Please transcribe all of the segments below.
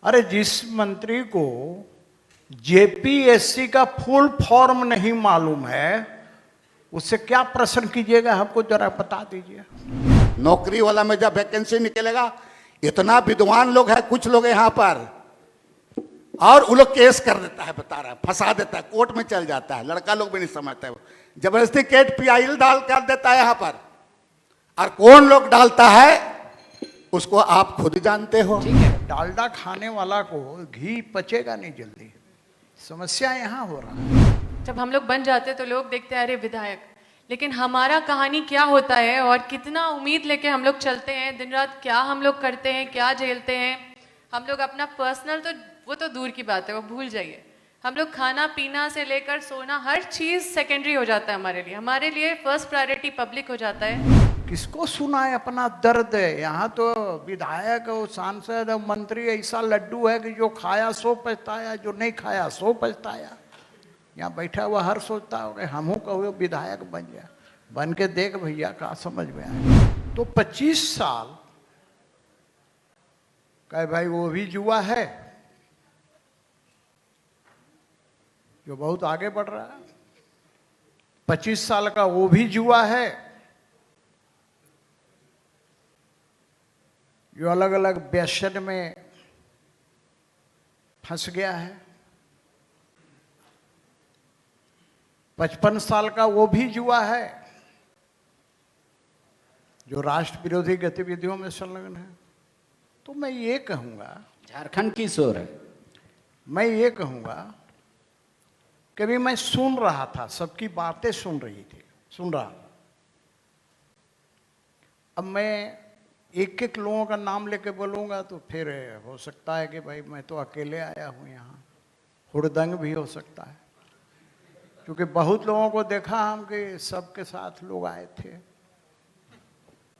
अरे जिस मंत्री को जेपीएससी का फुल फॉर्म नहीं मालूम है उससे क्या प्रश्न कीजिएगा, हमको जरा बता दीजिए। नौकरी वाला में जब वैकेंसी निकलेगा, इतना विद्वान लोग है, कुछ लोग यहाँ पर, और वो लोग केस कर देता है, बता रहा है, फंसा देता है, कोर्ट में चल जाता है, लड़का लोग भी नहीं समझता है, जबरदस्ती केट पीआईएल डाल कर देता है यहाँ पर। और कौन लोग डालता है उसको आप खुद जानते हो। ठीक है, डालडा खाने वाला को घी पचेगा नहीं जल्दी, समस्या यहाँ हो रहा है। जब हम लोग बन जाते तो लोग देखते हैं अरे विधायक, लेकिन हमारा कहानी क्या होता है और कितना उम्मीद लेके हम लोग चलते हैं, दिन रात क्या हम लोग करते हैं, क्या झेलते हैं हम लोग। अपना पर्सनल तो वो तो दूर की बात है, वो भूल जाइए। हम लोग खाना पीना से लेकर सोना, हर चीज़ सेकेंडरी हो जाता है हमारे लिए। हमारे लिए फर्स्ट प्रायोरिटी पब्लिक हो जाता है। किसको सुनाए अपना दर्द है। यहाँ तो विधायक और सांसद और मंत्री ऐसा लड्डू है कि जो खाया सो पछताया, जो नहीं खाया सो पछताया। यहाँ बैठा हुआ हर सोचता हो हम कहो विधायक बन गया, बन के देख भैया का समझ में आया। तो 25 साल कहे भाई वो भी जुआ है जो बहुत आगे बढ़ रहा है। 25 साल का वो भी जुआ है जो अलग अलग व्यसन में फंस गया है। 55 साल का वो भी जुआ है जो राष्ट्र विरोधी गतिविधियों में संलग्न है। तो मैं ये कहूँगा, झारखंड की शोर है, मैं ये कहूँगा कि भी मैं सुन रहा था, सबकी बातें सुन रहा था। अब मैं एक एक लोगों का नाम लेके बोलूँगा तो फिर हो सकता है कि भाई मैं तो अकेले आया हूँ यहाँ, हुड़दंग भी हो सकता है, क्योंकि बहुत लोगों को देखा हम कि सबके साथ लोग आए थे,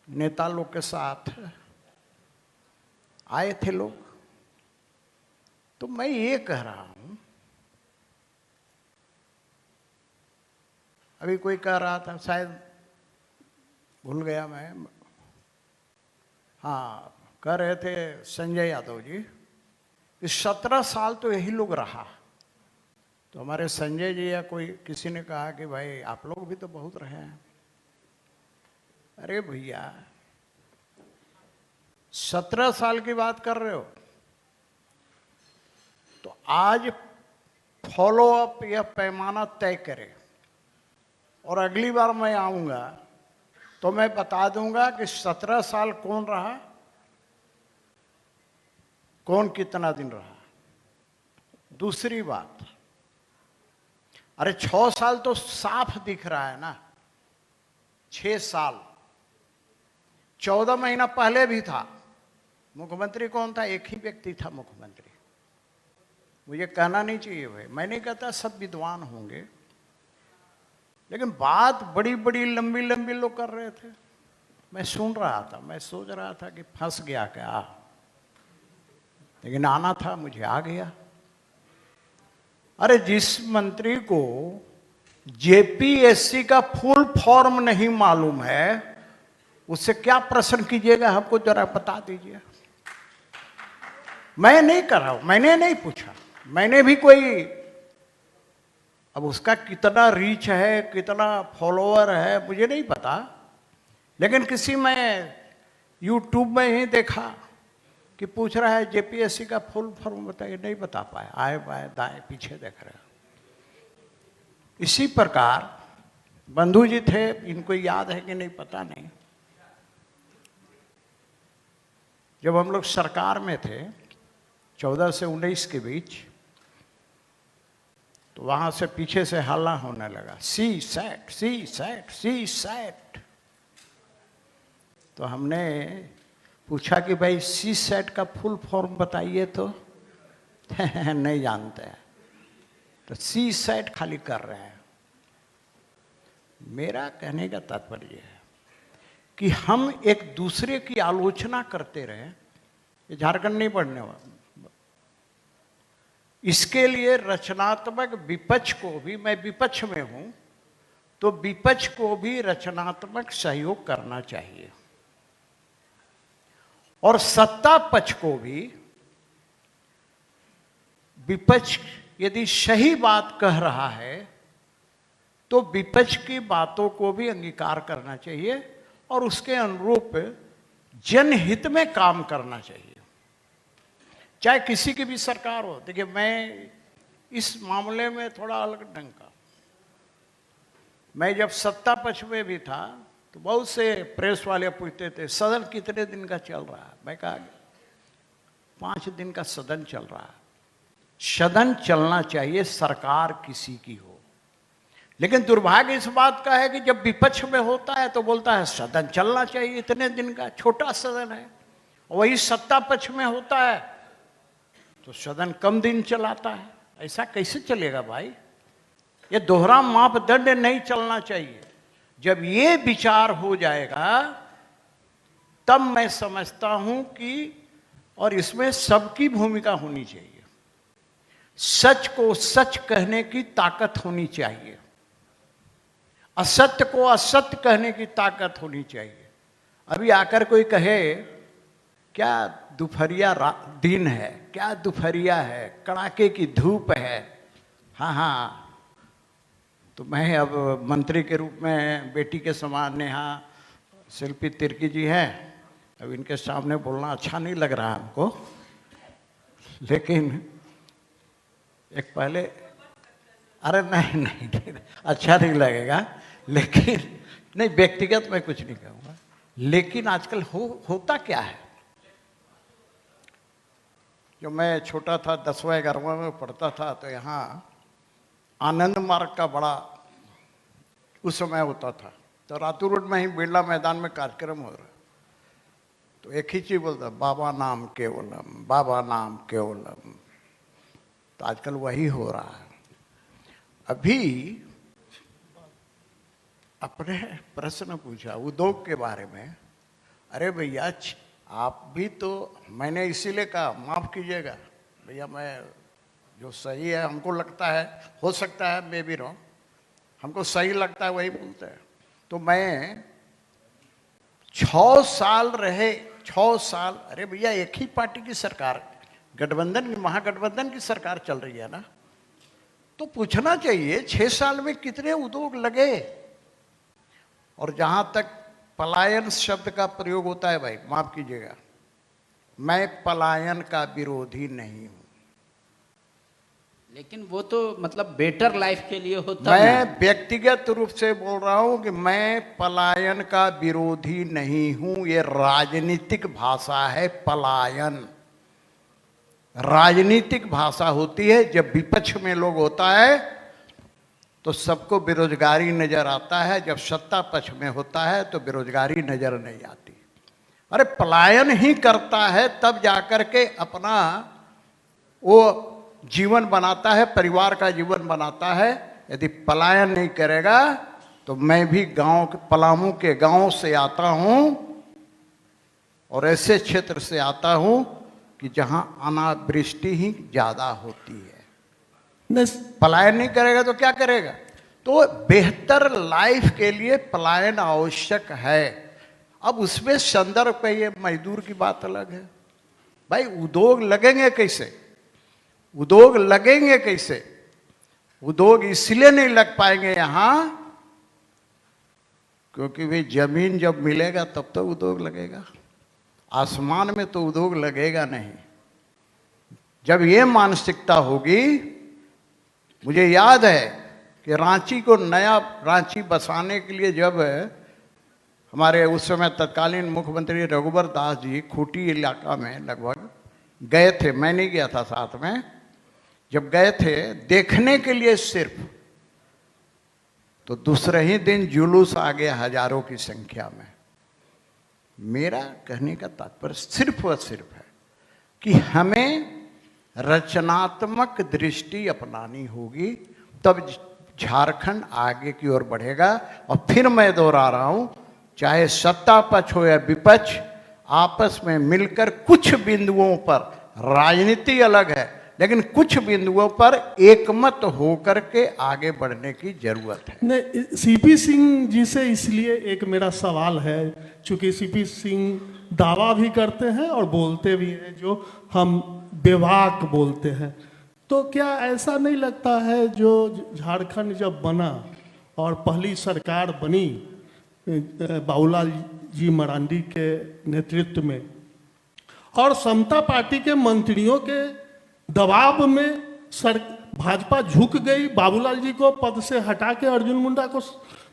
नेता लोग के साथ आए थे लोग। तो मैं ये कह रहा हूँ, अभी कोई कह रहा था, शायद भूल गया मैं, हाँ कह रहे थे संजय यादव जी कि 17 साल तो यही लोग रहा। तो हमारे संजय जी या कोई किसी ने कहा कि भाई आप लोग भी तो बहुत रहे हैं। अरे भैया 17 साल की बात कर रहे हो तो आज फॉलो अप या पैमाना तय करें, और अगली बार मैं आऊँगा तो मैं बता दूंगा कि 17 साल कौन रहा, कौन कितना दिन रहा। दूसरी बात, अरे 6 साल तो साफ दिख रहा है ना, 6 साल, 14 महीना पहले भी था। मुख्यमंत्री कौन था? एक ही व्यक्ति था मुख्यमंत्री। मुझे कहना नहीं चाहिए भाई, मैं नहीं कहता सब विद्वान होंगे, लेकिन बात बड़ी बड़ी लंबी लंबी लोग कर रहे थे। मैं सुन रहा था, मैं सोच रहा था कि फंस गया क्या, लेकिन आना था, मुझे आ गया। अरे जिस मंत्री को जेपीएससी का फुल फॉर्म नहीं मालूम है उससे क्या प्रश्न कीजिएगा, हमको जरा बता दीजिए। मैं नहीं कर रहा हूं, मैंने नहीं पूछा, मैंने भी कोई, अब उसका कितना रीच है, कितना फॉलोअर है मुझे नहीं पता, लेकिन किसी में यूट्यूब में ही देखा कि पूछ रहा है जेपीएससी का फुल फॉर्म बताइए, नहीं बता पाया, आए बाएं दाएं पीछे देख रहे। इसी प्रकार बंधु जी थे, इनको याद है कि नहीं पता नहीं, जब हम लोग सरकार में थे 14 से 19 के बीच, तो वहां से पीछे से हल्ला होने लगा, सी सेट सी सेट सी सेट। तो हमने पूछा कि भाई सी सेट का फुल फॉर्म बताइए तो नहीं जानते हैं, तो सी सेट खाली कर रहे हैं। मेरा कहने का तात्पर्य है कि हम एक दूसरे की आलोचना करते रहे, ये झारखंड नहीं बढ़ने वाला। इसके लिए रचनात्मक विपक्ष को भी, मैं विपक्ष में हूं तो विपक्ष को भी रचनात्मक सहयोग करना चाहिए, और सत्ता पक्ष को भी विपक्ष यदि सही बात कह रहा है तो विपक्ष की बातों को भी अंगीकार करना चाहिए और उसके अनुरूप जनहित में काम करना चाहिए, चाहे किसी की भी सरकार हो। देखिए, मैं इस मामले में थोड़ा अलग ढंग का, मैं जब सत्ता पक्ष में भी था तो बहुत से प्रेस वाले पूछते थे सदन कितने दिन का चल रहा है। मैं कहा 5 दिन का सदन चल रहा है। सदन चलना चाहिए, सरकार किसी की हो। लेकिन दुर्भाग्य इस बात का है कि जब विपक्ष में होता है तो बोलता है सदन चलना चाहिए, इतने दिन का छोटा सदन है। वही सत्ता पक्ष में होता है तो सदन कम दिन चलाता है। ऐसा कैसे चलेगा भाई? ये दोहरा मापदंड नहीं चलना चाहिए। जब ये विचार हो जाएगा तब मैं समझता हूं कि, और इसमें सबकी भूमिका होनी चाहिए, सच को सच कहने की ताकत होनी चाहिए, असत्य को असत्य कहने की ताकत होनी चाहिए। अभी आकर कोई कहे क्या दोपहरिया दिन है, क्या दोपहरिया है, कड़ाके की धूप है, हाँ हाँ, तो मैं अब मंत्री के रूप में बेटी के समान नेहा शिल्पी तिर्की जी हैं, अब इनके सामने बोलना अच्छा नहीं लग रहा हमको, लेकिन एक पहले, अरे नहीं नहीं, नहीं अच्छा नहीं लगेगा, लेकिन नहीं, व्यक्तिगत मैं कुछ नहीं कहूँगा। लेकिन आजकल होता क्या है, जब मैं छोटा था 10वां 11वां में पढ़ता था तो यहाँ आनंद मार्ग का बड़ा उस समय होता था। तो रातू रोड में ही बिरला मैदान में कार्यक्रम हो रहा, तो एक ही चीज बोलता, बाबा नाम केवलम, बाबा नाम केवलम। तो आजकल वही हो रहा है। अभी अपने प्रश्न पूछा उद्योग के बारे में। अरे भैया, आप भी तो, मैंने इसीलिए कहा माफ कीजिएगा भैया, मैं जो सही है हमको लगता है, हो सकता है मैं भी रॉन्ग, हमको सही लगता है वही बोलते हैं। तो मैं 6 साल रहे, 6 साल, अरे भैया एक ही पार्टी की सरकार, गठबंधन की, महागठबंधन की सरकार चल रही है ना, तो पूछना चाहिए 6 साल में कितने उद्योग लगे। और जहां तक पलायन शब्द का प्रयोग होता है, भाई माफ कीजिएगा, मैं पलायन का विरोधी नहीं हूं, लेकिन वो तो मतलब बेटर लाइफ के लिए होता है। मैं व्यक्तिगत रूप से बोल रहा हूं कि मैं पलायन का विरोधी नहीं हूं। ये राजनीतिक भाषा है, पलायन राजनीतिक भाषा होती है। जब विपक्ष में लोग होता है तो सबको बेरोजगारी नजर आता है, जब सत्ता पक्ष में होता है तो बेरोजगारी नजर नहीं आती। अरे पलायन ही करता है तब जाकर के अपना वो जीवन बनाता है, परिवार का जीवन बनाता है। यदि पलायन नहीं करेगा तो मैं भी पलामू के गांव से आता हूं और ऐसे क्षेत्र से आता हूं कि जहां अनावृष्टि ही ज्यादा होती है। पलायन नहीं करेगा तो क्या करेगा? तो बेहतर लाइफ के लिए पलायन आवश्यक है। अब उसमें संदर्भ पे ये मजदूर की बात अलग है। भाई उद्योग लगेंगे कैसे? उद्योग लगेंगे कैसे? उद्योग इसलिए नहीं लग पाएंगे यहां क्योंकि भाई जमीन जब मिलेगा तब तो उद्योग लगेगा, आसमान में तो उद्योग लगेगा नहीं। जब ये मानसिकता होगी, मुझे याद है कि रांची को नया रांची बसाने के लिए जब हमारे उस समय तत्कालीन मुख्यमंत्री रघुवर दास जी खूंटी इलाका में लगभग गए थे, मैं नहीं गया था साथ में, जब गए थे देखने के लिए सिर्फ, तो दूसरे ही दिन जुलूस आ गया हजारों की संख्या में। मेरा कहने का तात्पर्य सिर्फ और सिर्फ है कि हमें रचनात्मक दृष्टि अपनानी होगी, तब झारखंड आगे की ओर बढ़ेगा। और फिर मैं दोहरा रहा हूं, चाहे सत्ता पक्ष हो या विपक्ष, आपस में मिलकर कुछ बिंदुओं पर, राजनीति अलग है लेकिन कुछ बिंदुओं पर एकमत होकर के आगे बढ़ने की जरूरत है। नहीं, सीपी सिंह जी से इसलिए एक मेरा सवाल है, चूंकि सीपी सिंह दावा भी करते हैं और बोलते भी हैं, जो हम बेवाक बोलते हैं। तो क्या ऐसा नहीं लगता है जो झारखंड जब बना और पहली सरकार बनी बाबूलाल जी मरांडी के नेतृत्व में और समता पार्टी के मंत्रियों के दबाव में भाजपा झुक गई, बाबूलाल जी को पद से हटा के अर्जुन मुंडा को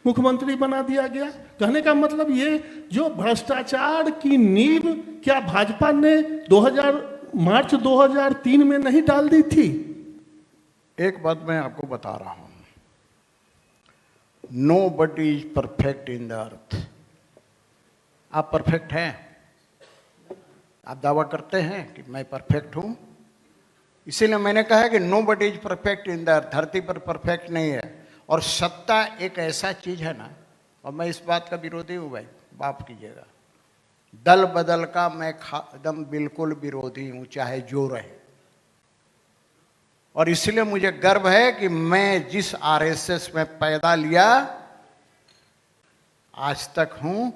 मुख्यमंत्री बना दिया गया। कहने का मतलब ये जो भ्रष्टाचार की नींव क्या भाजपा ने मार्च 2003 में नहीं डाल दी थी? एक बात मैं आपको बता रहा हूं, nobody is perfect in the earth. आप परफेक्ट हैं? आप दावा करते हैं कि मैं परफेक्ट हूं? इसीलिए मैंने कहा कि nobody is perfect in the earth. धरती पर परफेक्ट नहीं है। और सत्ता एक ऐसा चीज है ना, और मैं इस बात का विरोधी हूं भाई, माफ कीजिएगा, दल बदल का मैं एकदम बिल्कुल विरोधी हूं, चाहे जो रहे। और इसलिए मुझे गर्व है कि मैं जिस आरएसएस में पैदा लिया आज तक हूं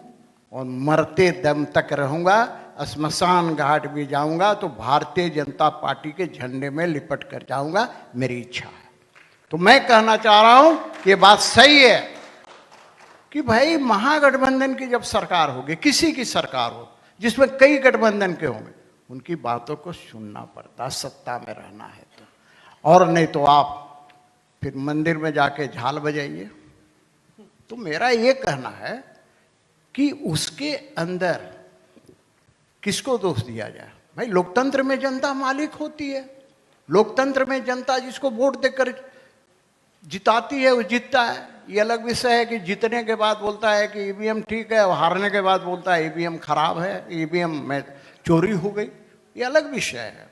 और मरते दम तक रहूंगा। श्मशान घाट भी जाऊंगा तो भारतीय जनता पार्टी के झंडे में लिपट कर जाऊंगा, मेरी इच्छा है। तो मैं कहना चाह रहा हूं कि ये बात सही है कि भाई महागठबंधन की जब सरकार होगी, किसी की सरकार हो जिसमें कई गठबंधन के होंगे, उनकी बातों को सुनना पड़ता, सत्ता में रहना है तो। और नहीं तो आप फिर मंदिर में जाके झाल बजाइए। तो मेरा ये कहना है कि उसके अंदर किसको दोष दिया जाए? भाई लोकतंत्र में जनता मालिक होती है। लोकतंत्र में जनता जिसको वोट देकर जिताती है वो जीतता है। ये अलग विषय है कि जीतने के बाद बोलता है कि ईवीएम ठीक है और हारने के बाद बोलता है ईवीएम खराब है, ईवीएम में चोरी हो गई। ये अलग विषय है।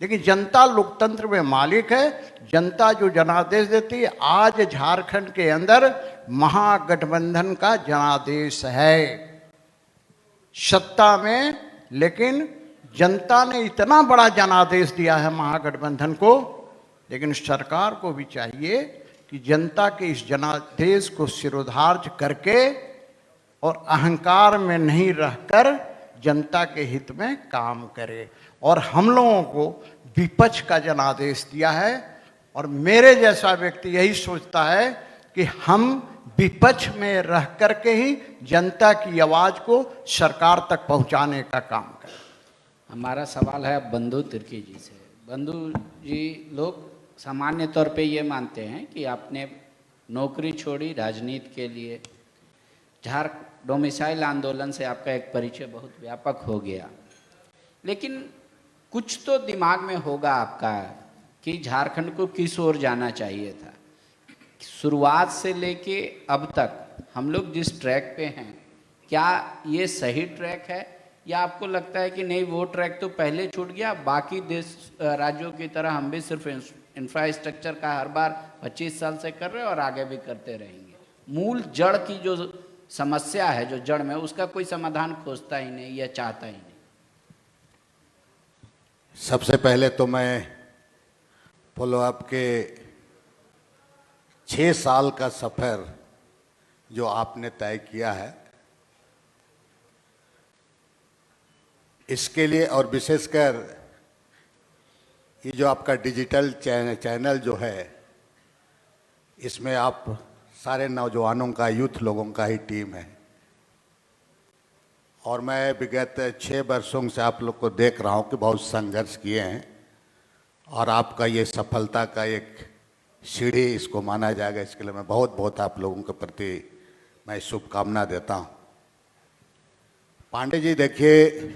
लेकिन जनता लोकतंत्र में मालिक है। जनता जो जनादेश देती है, आज झारखंड के अंदर महागठबंधन का जनादेश है सत्ता में। लेकिन जनता ने इतना बड़ा जनादेश दिया है महागठबंधन को, लेकिन सरकार को भी चाहिए कि जनता के इस जनादेश को सिरोधार्य करके और अहंकार में नहीं रहकर जनता के हित में काम करे। और हम लोगों को विपक्ष का जनादेश दिया है और मेरे जैसा व्यक्ति यही सोचता है कि हम विपक्ष में रह करके ही जनता की आवाज को सरकार तक पहुंचाने का काम करें। हमारा सवाल है बंधु तिर्की जी से। बंधु जी, लोग सामान्य तौर पे ये मानते हैं कि आपने नौकरी छोड़ी राजनीति के लिए, डोमिसाइल आंदोलन से आपका एक परिचय बहुत व्यापक हो गया, लेकिन कुछ तो दिमाग में होगा आपका कि झारखंड को किस ओर जाना चाहिए था। शुरुआत से लेके अब तक हम लोग जिस ट्रैक पे हैं, क्या ये सही ट्रैक है या आपको लगता है कि नहीं वो ट्रैक तो पहले छूट गया, बाकी देश राज्यों की तरह हम भी सिर्फ इंफ्रास्ट्रक्चर का हर बार 25 साल से कर रहे हैं और आगे भी करते रहेंगे? मूल जड़ की जो समस्या है, जो जड़ में, उसका कोई समाधान खोजता ही नहीं या चाहता ही नहीं। सबसे पहले तो मैं फॉलोअप के 6 साल का सफर जो आपने तय किया है, इसके लिए, और विशेषकर ये जो आपका डिजिटल चैनल जो है, इसमें आप सारे नौजवानों का, यूथ लोगों का ही टीम है। और मैं विगत 6 वर्षों से आप लोग को देख रहा हूँ कि बहुत संघर्ष किए हैं और आपका ये सफलता का एक सीढ़ी इसको माना जाएगा। इसके लिए मैं बहुत बहुत आप लोगों के प्रति मैं शुभकामना देता हूँ। पांडे जी, देखिए,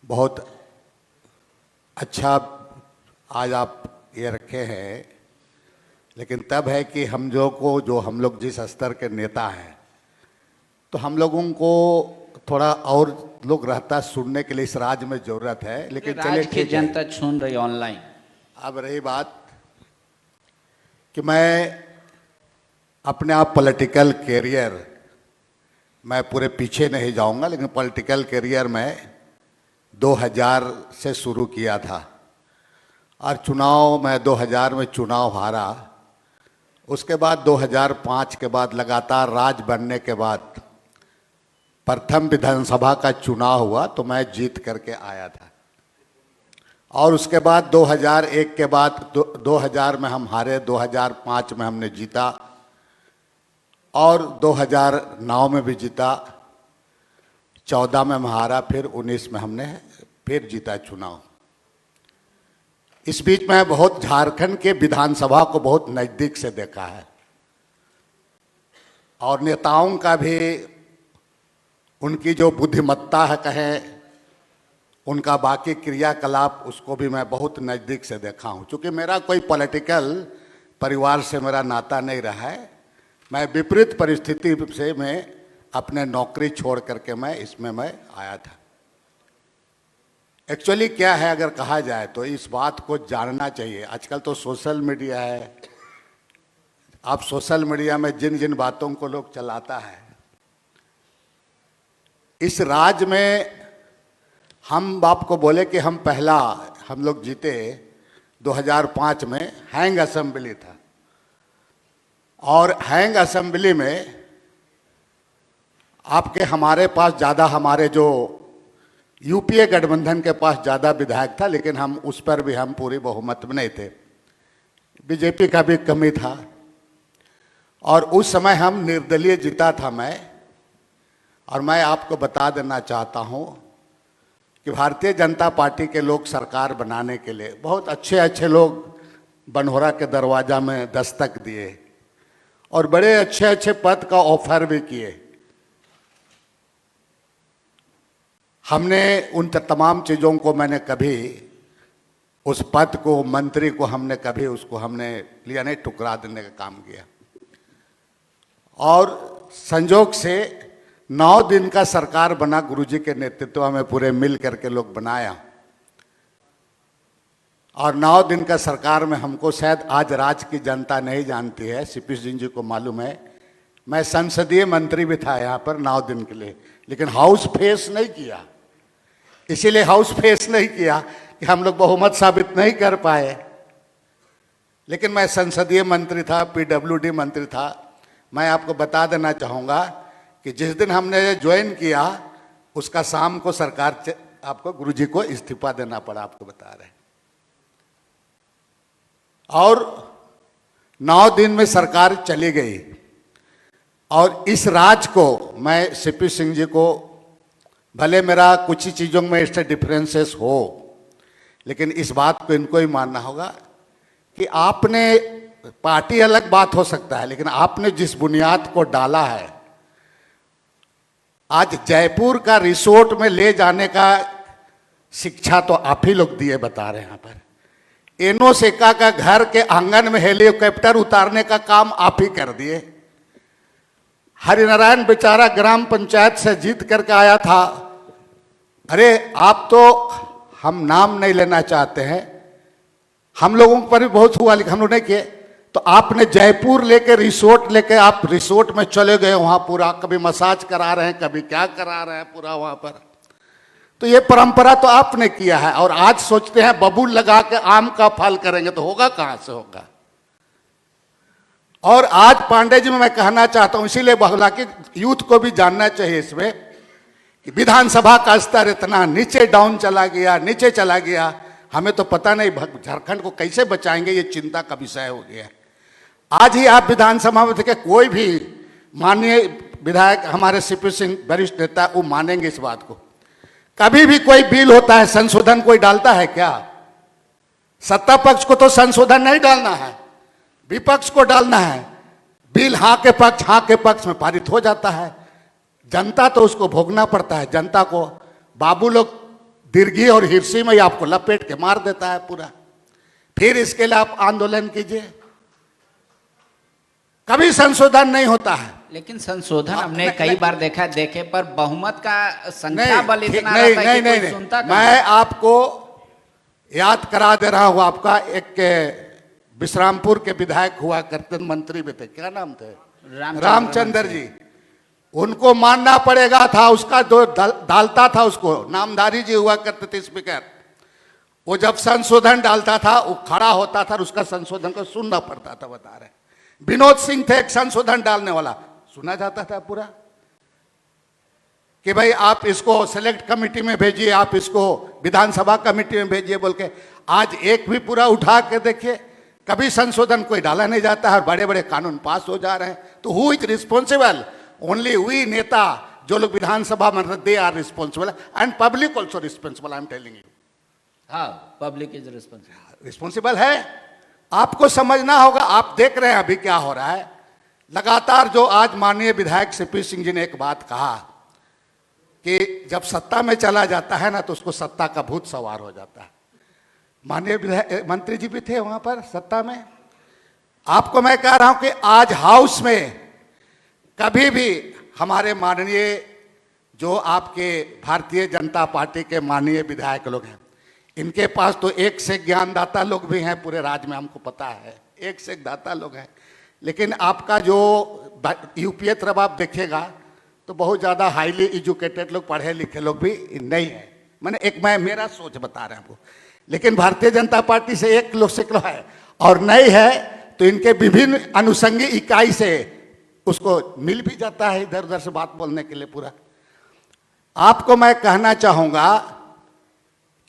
बहुत अच्छा आज आप ये रखे हैं, लेकिन तब है कि हम लोग जिस स्तर के नेता हैं, तो हम लोगों को थोड़ा और लोग रहता सुनने के लिए इस राज्य में जरूरत है। लेकिन चलिए, की जनता सुन रही ऑनलाइन। अब रही बात कि मैं अपने आप पॉलिटिकल कैरियर, मैं पूरे पीछे नहीं जाऊंगा, लेकिन पॉलिटिकल कैरियर में 2000 से शुरू किया था और मैं 2000 में चुनाव हारा। उसके बाद 2005 के बाद लगातार राज बनने के बाद प्रथम विधानसभा का चुनाव हुआ तो मैं जीत करके आया था। और उसके बाद 2001 के बाद 2000 में हम हारे, 2005 में हमने जीता और 2009 में भी जीता, 14 में हम हारा, फिर 19 में हमने फिर जीता चुनाव। इस बीच में बहुत झारखंड के विधानसभा को बहुत नज़दीक से देखा है और नेताओं का भी, उनकी जो बुद्धिमत्ता है कहें, उनका बाकी क्रियाकलाप, उसको भी मैं बहुत नज़दीक से देखा हूँ। क्योंकि मेरा कोई पॉलिटिकल परिवार से मेरा नाता नहीं रहा है, मैं विपरीत परिस्थिति से मैं अपने नौकरी छोड़ करके मैं इसमें मैं आया था। एक्चुअली क्या है, अगर कहा जाए तो इस बात को जानना चाहिए। आजकल तो सोशल मीडिया है, आप सोशल मीडिया में जिन जिन बातों को लोग चलाता है, इस राज्य में हम आपको बोले कि हम लोग जीते 2005 में, हैंग असेंबली था और हैंग असेंबली में आपके हमारे पास ज़्यादा, हमारे जो यूपीए गठबंधन के पास ज़्यादा विधायक था, लेकिन हम उस पर भी हम पूरी बहुमत में नहीं थे, बीजेपी का भी कमी था और उस समय हम निर्दलीय जीता था मैं। और मैं आपको बता देना चाहता हूँ कि भारतीय जनता पार्टी के लोग सरकार बनाने के लिए बहुत अच्छे अच्छे लोग बनहोरा के दरवाजा में दस्तक दिए और बड़े अच्छे अच्छे पद का ऑफर भी किए। हमने उन तमाम चीज़ों को, मैंने कभी उस पद को, मंत्री को हमने कभी उसको हमने लिया नहीं, टुकरा देने का काम किया। और संजोग से 9 दिन का सरकार बना, गुरुजी के नेतृत्व में पूरे मिल करके लोग बनाया और 9 दिन का सरकार में हमको, शायद आज राज्य की जनता नहीं जानती है, सीपी सिंह जी को मालूम है, मैं संसदीय मंत्री भी था यहाँ पर 9 दिन के लिए, लेकिन हाउस फेस नहीं किया। इसीलिए हाउस फेस नहीं किया कि हम लोग बहुमत साबित नहीं कर पाए, लेकिन मैं संसदीय मंत्री था, पीडब्ल्यूडी मंत्री था। मैं आपको बता देना चाहूँगा कि जिस दिन हमने ज्वाइन किया उसका शाम को सरकार, आपको गुरुजी को इस्तीफा देना पड़ा, आपको बता रहे। और 9 दिन में सरकार चली गई और इस राज को मैं सीपी सिंह जी को, भले मेरा कुछ ही चीज़ों में इससे डिफरेंसेस हो, लेकिन इस बात को इनको ही मानना होगा कि आपने, पार्टी अलग बात हो सकता है, लेकिन आपने जिस बुनियाद को डाला है, आज जयपुर का रिसोर्ट में ले जाने का शिक्षा तो आप ही लोग दिए, बता रहे हैं यहाँ पर। एनोसेका का घर के आंगन में हेलीकॉप्टर उतारने का काम आप ही कर दिए। हरिनारायण बेचारा ग्राम पंचायत से जीत करके आया था। अरे आप तो, हम नाम नहीं लेना चाहते हैं, हम लोगों पर भी बहुत हुआ, लेकिन हम लोग नहीं किए। तो आपने जयपुर लेके, रिसोर्ट लेके, आप रिसोर्ट में चले गए, वहां पूरा कभी मसाज करा रहे हैं, कभी क्या करा रहे हैं पूरा वहां पर। तो ये परंपरा तो आपने किया है और आज सोचते हैं बबूल लगा के आम का फल करेंगे, तो होगा कहां से होगा। और आज पांडे जी में मैं कहना चाहता हूं, इसीलिए हालांकि यूथ को भी जानना चाहिए इसमें कि विधानसभा का स्तर इतना नीचे डाउन चला गया, नीचे चला गया। हमें तो पता नहीं झारखंड को कैसे बचाएंगे, ये चिंता का विषय हो गया। आज ही आप विधानसभा में देखें, कोई भी माननीय विधायक, हमारे सीपी सिंह वरिष्ठ नेता, वो मानेंगे इस बात को। कभी भी कोई बिल होता है, संशोधन कोई डालता है क्या? सत्ता पक्ष को तो संशोधन नहीं डालना है, विपक्ष को डालना है। बिल हाँ के पक्ष में पारित हो जाता है, जनता तो उसको भोगना पड़ता है। जनता को बाबू लोग दीर्घी और हिरसी में आपको लपेट के मार देता है पूरा। फिर इसके लिए आप आंदोलन कीजिए, कभी संशोधन नहीं होता है। लेकिन संशोधन हमने कई बार देखा, देखे पर बहुमत का संख्या बल इतना रहता है कि कोई सुनता कहाँ। मैं आपको याद करा दे रहा हूं, आपका एक विश्रामपुर के विधायक हुआ करते, मंत्री भी थे, क्या नाम थे? रामचंद्र जी। उनको मानना पड़ेगा था, उसका जो डालता था उसको, नामधारी जी हुआ करते थे स्पीकर, वो जब संशोधन डालता था वो खड़ा होता था और उसका संशोधन को सुनना पड़ता था, बता रहे। विनोद सिंह थे एक संशोधन डालने वाला, सुना जाता था पूरा। कि भाई आप इसको सेलेक्ट कमेटी में भेजिए, आप इसको विधानसभा कमेटी में भेजिए बोल के। आज एक भी पूरा उठा के देखिए, कभी संशोधन कोई डाला नहीं जाता है, बड़े बड़े कानून पास हो जा रहे हैं। तो who is responsible? Only we नेता, जो लोग विधानसभा में, they are responsible and public also responsible, I am telling you. हाँ, पब्लिक इज रिस्पॉन्सिबल। रिस्पॉन्सिबल है, आपको समझना होगा। आप देख रहे हैं अभी क्या हो रहा है लगातार। जो आज माननीय विधायक सीपी सिंह जी ने एक बात कहा कि जब सत्ता में चला जाता है ना तो उसको सत्ता का भूत सवार हो जाता है। माननीय विधायक मंत्री जी भी थे वहां पर सत्ता में। आपको मैं कह रहा हूं कि आज हाउस में कभी भी हमारे माननीय जो आपके भारतीय जनता पार्टी के माननीय विधायक लोग हैं, इनके पास तो एक से एक ज्ञानदाता लोग भी हैं पूरे राज्य में, हमको पता है, एक से एक दाता लोग हैं। लेकिन आपका जो यूपीए तरफ आप देखिएगा तो बहुत ज़्यादा हाईली एजुकेटेड लोग, पढ़े लिखे लोग भी नहीं है। मैं मेरा सोच बता रहा हूँ। लेकिन भारतीय जनता पार्टी से एक लोग से है और नहीं है तो इनके विभिन्न अनुषंगी इकाई से उसको मिल भी जाता है इधर उधर से बात बोलने के लिए पूरा। आपको मैं कहना चाहूंगा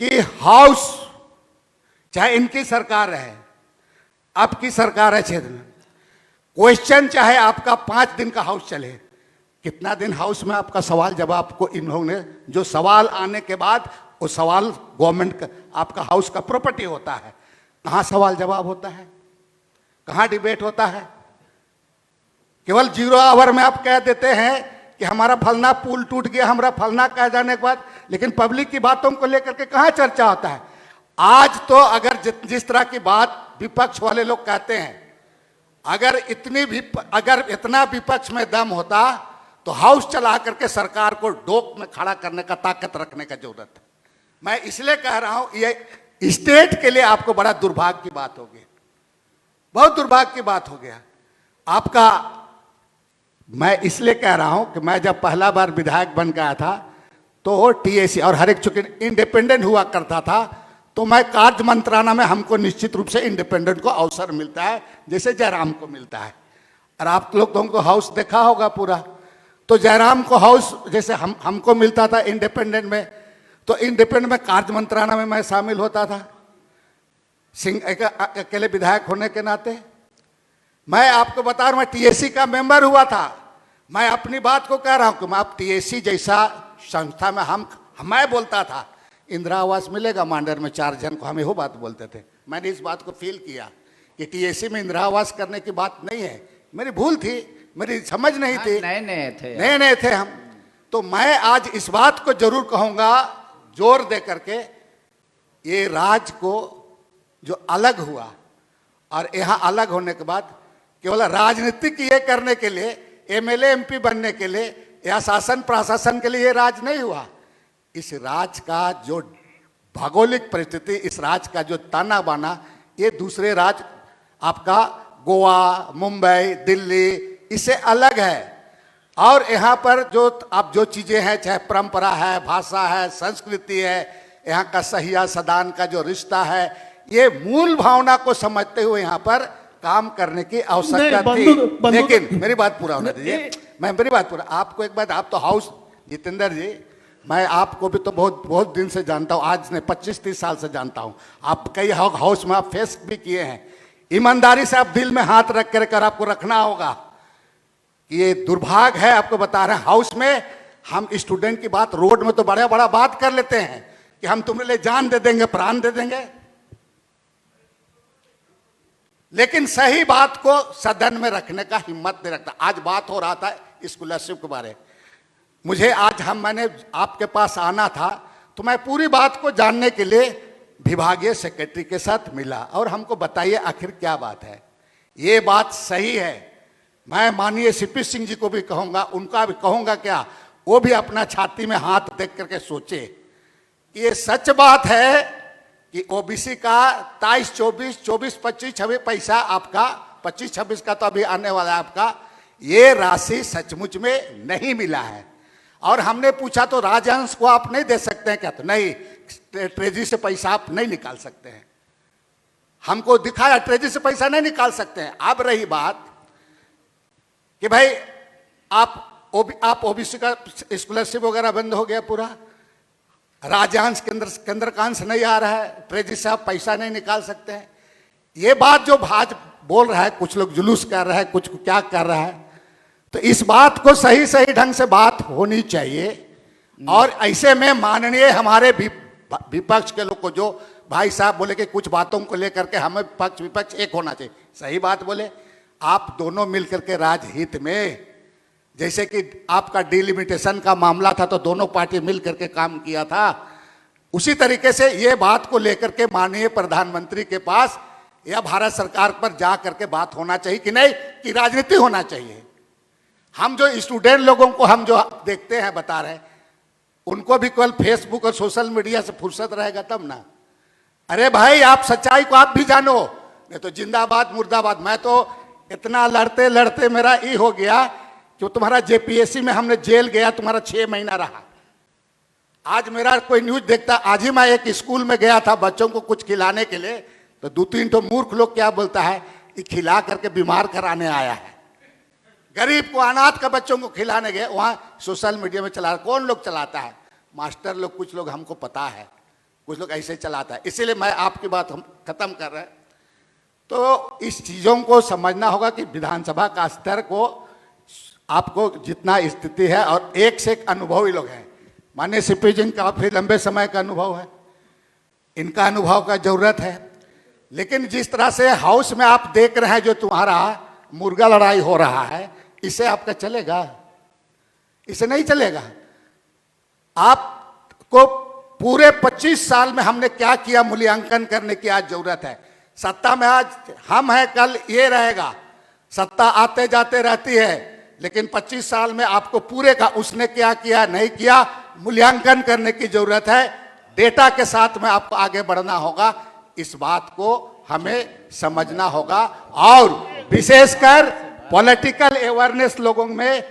कि हाउस चाहे इनकी सरकार है, आपकी सरकार है क्षेत्र में, क्वेश्चन चाहे आपका 5 दिन का हाउस चले, कितना दिन हाउस में आपका सवाल जवाब को इन लोगों ने, जो सवाल आने के बाद वो सवाल गवर्नमेंट का, आपका हाउस का प्रॉपर्टी होता है, कहाँ सवाल जवाब होता है, कहाँ डिबेट होता है? केवल 0 आवर में आप कह देते हैं कि हमारा फलना पुल टूट गया, हमारा फलना कह जाने के बाद, लेकिन पब्लिक की बातों को लेकर के कहाँ चर्चा होता है? आज तो अगर जिस तरह की बात विपक्ष वाले लोग कहते हैं, अगर इतना विपक्ष में दम होता तो हाउस चला करके सरकार को डोक में खड़ा करने का ताकत रखने का जरूरत है। मैं इसलिए कह रहा हूं, ये स्टेट के लिए आपको बड़ा दुर्भाग्य की बात होगी, बहुत दुर्भाग्य की बात हो गया आपका। मैं इसलिए कह रहा हूं कि मैं जब पहला बार विधायक बन गया था तो टीएसी और हर एक चूंकि इंडिपेंडेंट हुआ करता था, तो मैं कार्य मंत्रालय में हमको निश्चित रूप से इंडिपेंडेंट को अवसर मिलता है जैसे जयराम को मिलता है। और आप लोग तो हमको हाउस देखा होगा पूरा, तो जयराम को हाउस जैसे हमको मिलता था इंडिपेंडेंट में, तो इंडिपेंडेंट में कार्य मंत्रालय में मैं शामिल होता था अकेले विधायक होने के नाते। मैं आपको बता रहा हूं, मैं टीएसी का मेंबर हुआ था। मैं अपनी बात को कह रहा हूं कि मैं आप टीएसी जैसा संस्था में मैं बोलता था इंदिरा आवास मिलेगा मांडर में 4 जन को, हम यही बात बोलते थे। मैंने इस बात को फील किया कि टीएसी में इंदिरा आवास करने की बात नहीं है, मेरी भूल थी, मेरी समझ नहीं थी, नए थे हम। तो मैं आज इस बात को जरूर कहूंगा जोर दे करके, ये राज्य को जो अलग हुआ और यहाँ अलग होने के बाद केवल राजनीतिक ये करने के लिए, एमएलए एमपी बनने के लिए या शासन प्रशासन के लिए ये राज नहीं हुआ। इस राज्य का जो भौगोलिक परिस्थिति, इस राज्य का जो ताना बाना, ये दूसरे राज्य आपका गोवा, मुंबई, दिल्ली इससे अलग है। और यहाँ पर जो आप जो चीजें हैं, चाहे परंपरा है, भाषा है, संस्कृति है, यहाँ का सहिया सदान का जो रिश्ता है, ये मूल भावना को समझते हुए यहाँ पर काम करने की आवश्यकता थी। लेकिन मेरी बात पूरा होने दीजिए, मेरी बात पूरा। आपको एक बात, आप तो हाउस, जितेंद्र जी, मैं आपको भी तो बहुत दिन से जानता हूँ, आज ने 25-30 साल से जानता हूँ। आप कई हाउस में आप फेस भी किए हैं। ईमानदारी से आप दिल में हाथ रख कर आपको रखना होगा कि ये दुर्भाग्य है। आपको बता रहे हैं, हाउस में हम स्टूडेंट की बात रोड में तो बड़ा बड़ा बात कर लेते हैं कि हम तुम्हारे लिए जान दे देंगे, प्राण दे देंगे, लेकिन सही बात को सदन में रखने का हिम्मत नहीं रखता। आज बात हो रहा था स्कॉलरशिप के बारे, मुझे आज मैंने आपके पास आना था तो मैं पूरी बात को जानने के लिए विभागीय सेक्रेटरी के साथ मिला और हमको बताइए आखिर क्या बात है। ये बात सही है। मैं माननीय सीपी सिंह जी को भी कहूंगा, उनका भी कहूंगा क्या, वो भी अपना छाती में हाथ देख करके सोचे। ये सच बात है कि ओबीसी का 23, 24, 25, 26 पैसा आपका 25-26 का तो अभी आने वाला है आपका, ये राशि सचमुच में नहीं मिला है। और हमने पूछा तो राजहंस को आप नहीं दे सकते हैं क्या? तो नहीं, ट्रेजरी से पैसा आप नहीं निकाल सकते हैं। हमको दिखाया ट्रेजरी से पैसा नहीं निकाल सकते हैं। अब रही बात कि भाई आप आप ओबीसी का स्कॉलरशिप वगैरह बंद हो गया पूरा, राज्यांश केंद्र का अंश नहीं आ रहा है, ट्रेजरी साहब पैसा नहीं निकाल सकते हैं। ये बात जो भाजपा बोल रहा है, कुछ लोग जुलूस कर रहा है, कुछ क्या कर रहा है, तो इस बात को सही सही ढंग से बात होनी चाहिए। और ऐसे में माननीय हमारे विपक्ष के लोग को, जो भाई साहब बोले कि कुछ बातों को लेकर के हमें पक्ष विपक्ष एक होना चाहिए, सही बात बोले। आप दोनों मिलकर के राजहित में, जैसे कि आपका डिलिमिटेशन का मामला था तो दोनों पार्टी मिलकर के काम किया था, उसी तरीके से ये बात को लेकर के माननीय प्रधानमंत्री के पास या भारत सरकार पर जा करके बात होना चाहिए कि नहीं, कि राजनीति होना चाहिए। हम जो स्टूडेंट लोगों को हम जो देखते हैं, बता रहे हैं, उनको भी कल फेसबुक और सोशल मीडिया से फुर्सत रहेगा तब ना। अरे भाई, आप सच्चाई को आप भी जानो, नहीं तो जिंदाबाद मुर्दाबाद। मैं तो इतना लड़ते लड़ते मेरा ये हो गया कि तुम्हारा जेपीएससी में हमने जेल गया, तुम्हारा 6 महीना रहा। आज मेरा कोई न्यूज देखता, आज ही मैं एक स्कूल में गया था बच्चों को कुछ खिलाने के लिए, तो 2-3 तो मूर्ख लोग क्या बोलता है कि खिला करके बीमार कराने आया है। गरीब को, अनाथ का बच्चों को खिलाने गए, वहाँ सोशल मीडिया में चला, कौन लोग चलाता है? मास्टर लोग, कुछ लोग, हमको पता है, कुछ लोग ऐसे चलाता है। इसीलिए मैं आपकी बात हम खत्म कर रहे हैं। तो इस चीज़ों को समझना होगा कि विधानसभा का स्तर को आपको जितना स्थिति है, और एक से एक अनुभवी लोग हैं। माननीय सीपी जी का काफी लंबे समय का अनुभव है, इनका अनुभव का जरूरत है। लेकिन जिस तरह से हाउस में आप देख रहे हैं जो तुम्हारा मुर्गा लड़ाई हो रहा है, इससे आपका चलेगा? इसे नहीं चलेगा। आपको पूरे 25 साल में हमने क्या किया, मूल्यांकन करने की आज जरूरत है। सत्ता में आज हम हैं, कल ये रहेगा, सत्ता आते जाते रहती है, लेकिन 25 साल में आपको पूरे का उसने क्या किया नहीं किया मूल्यांकन करने की जरूरत है। डेटा के साथ में आपको आगे बढ़ना होगा, इस बात को हमें समझना होगा। और विशेषकर पॉलिटिकल अवेयरनेस लोगों में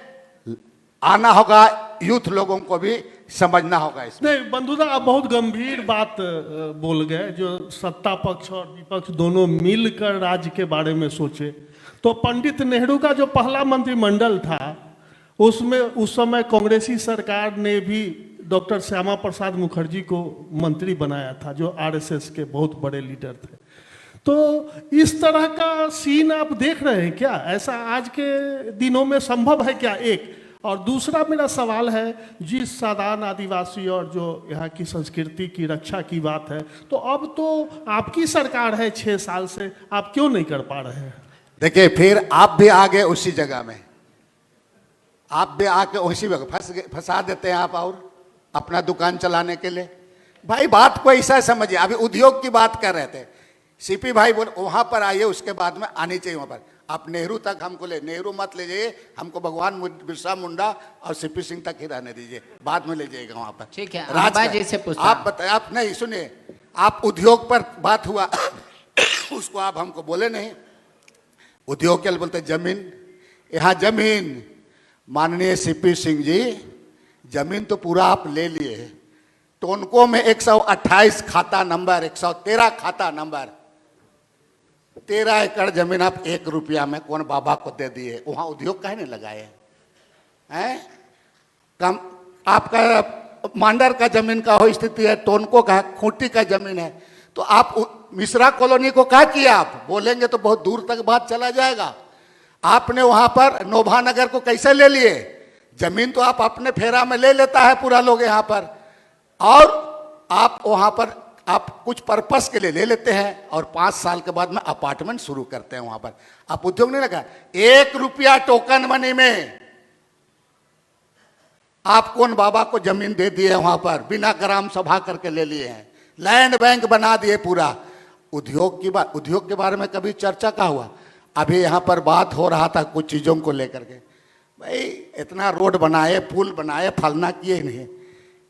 आना होगा, यूथ लोगों को भी समझना होगा। इसमें नहीं बंधुदा, आप बहुत गंभीर बात बोल गए, जो सत्ता पक्ष और विपक्ष दोनों मिलकर राज्य के बारे में सोचे। तो पंडित नेहरू का जो पहला मंत्रिमंडल था, उसमें उस समय कांग्रेसी सरकार ने भी डॉक्टर श्यामा प्रसाद मुखर्जी को मंत्री बनाया था, जो आरएसएस के बहुत बड़े लीडर थे। तो इस तरह का सीन आप देख रहे हैं क्या? ऐसा आज के दिनों में संभव है क्या? एक और दूसरा मेरा सवाल है, जिस साधारण आदिवासी और जो यहाँ की संस्कृति की रक्षा की बात है, तो अब तो आपकी सरकार है 6 साल से, आप क्यों नहीं कर पा रहे हैं? देखिए, फिर आप भी आ गए उसी जगह में, आप भी आके उसी जगह फंसा देते हैं आप, और अपना दुकान चलाने के लिए। भाई बात को ऐसा समझिए, अभी उद्योग की बात कर रहे थे, सीपी भाई बोल वहां पर आइए, उसके बाद में आनी चाहिए वहां पर। आप नेहरू तक हमको नेहरू मत ले जाइए, हमको भगवान बिरसा मुंडा और सीपी सिंह तक ही रहने दीजिए, बाद में ले जाइएगा वहां पर। ठीक है, आप बताए, आप नहीं सुनिए, आप उद्योग पर बात हुआ उसको आप हमको बोले नहीं। उद्योग क्या बोलते? जमीन, यहाँ जमीन, माननीय सीपी सिंह जी, जमीन तो पूरा आप ले लिए। टोनको में 128 खाता नंबर, 113 खाता नंबर, 13 एकड़ जमीन आप 1 रुपया में कौन बाबा को दे दिए? वहां उद्योग काहे नहीं लगाए हैं? कम आपका मांडर का जमीन का हो स्थिति है, टोनको का, खूंटी का जमीन है, तो आप मिश्रा कॉलोनी को क्या किया? आप बोलेंगे तो बहुत दूर तक बात चला जाएगा। आपने वहां पर नोभा नगर को कैसे ले लिए? जमीन तो आप अपने फेरा में ले लेता है पूरा लोग यहाँ पर, और आप वहां पर आप कुछ पर्पस के लिए ले लेते हैं, और 5 साल के बाद में अपार्टमेंट शुरू करते हैं वहां पर। आप उद्योग नहीं लगा। 1 रुपया टोकन मनी में आप कौन बाबा को जमीन दे दिए वहां पर, बिना ग्राम सभा करके ले लिए हैं, लैंड बैंक बना दिए पूरा। उद्योग की बात, उद्योग के बारे में कभी चर्चा का हुआ? अभी यहाँ पर बात हो रहा था कुछ चीजों को लेकर के, भाई इतना रोड बनाए, पुल बनाए, फलना किए नहीं,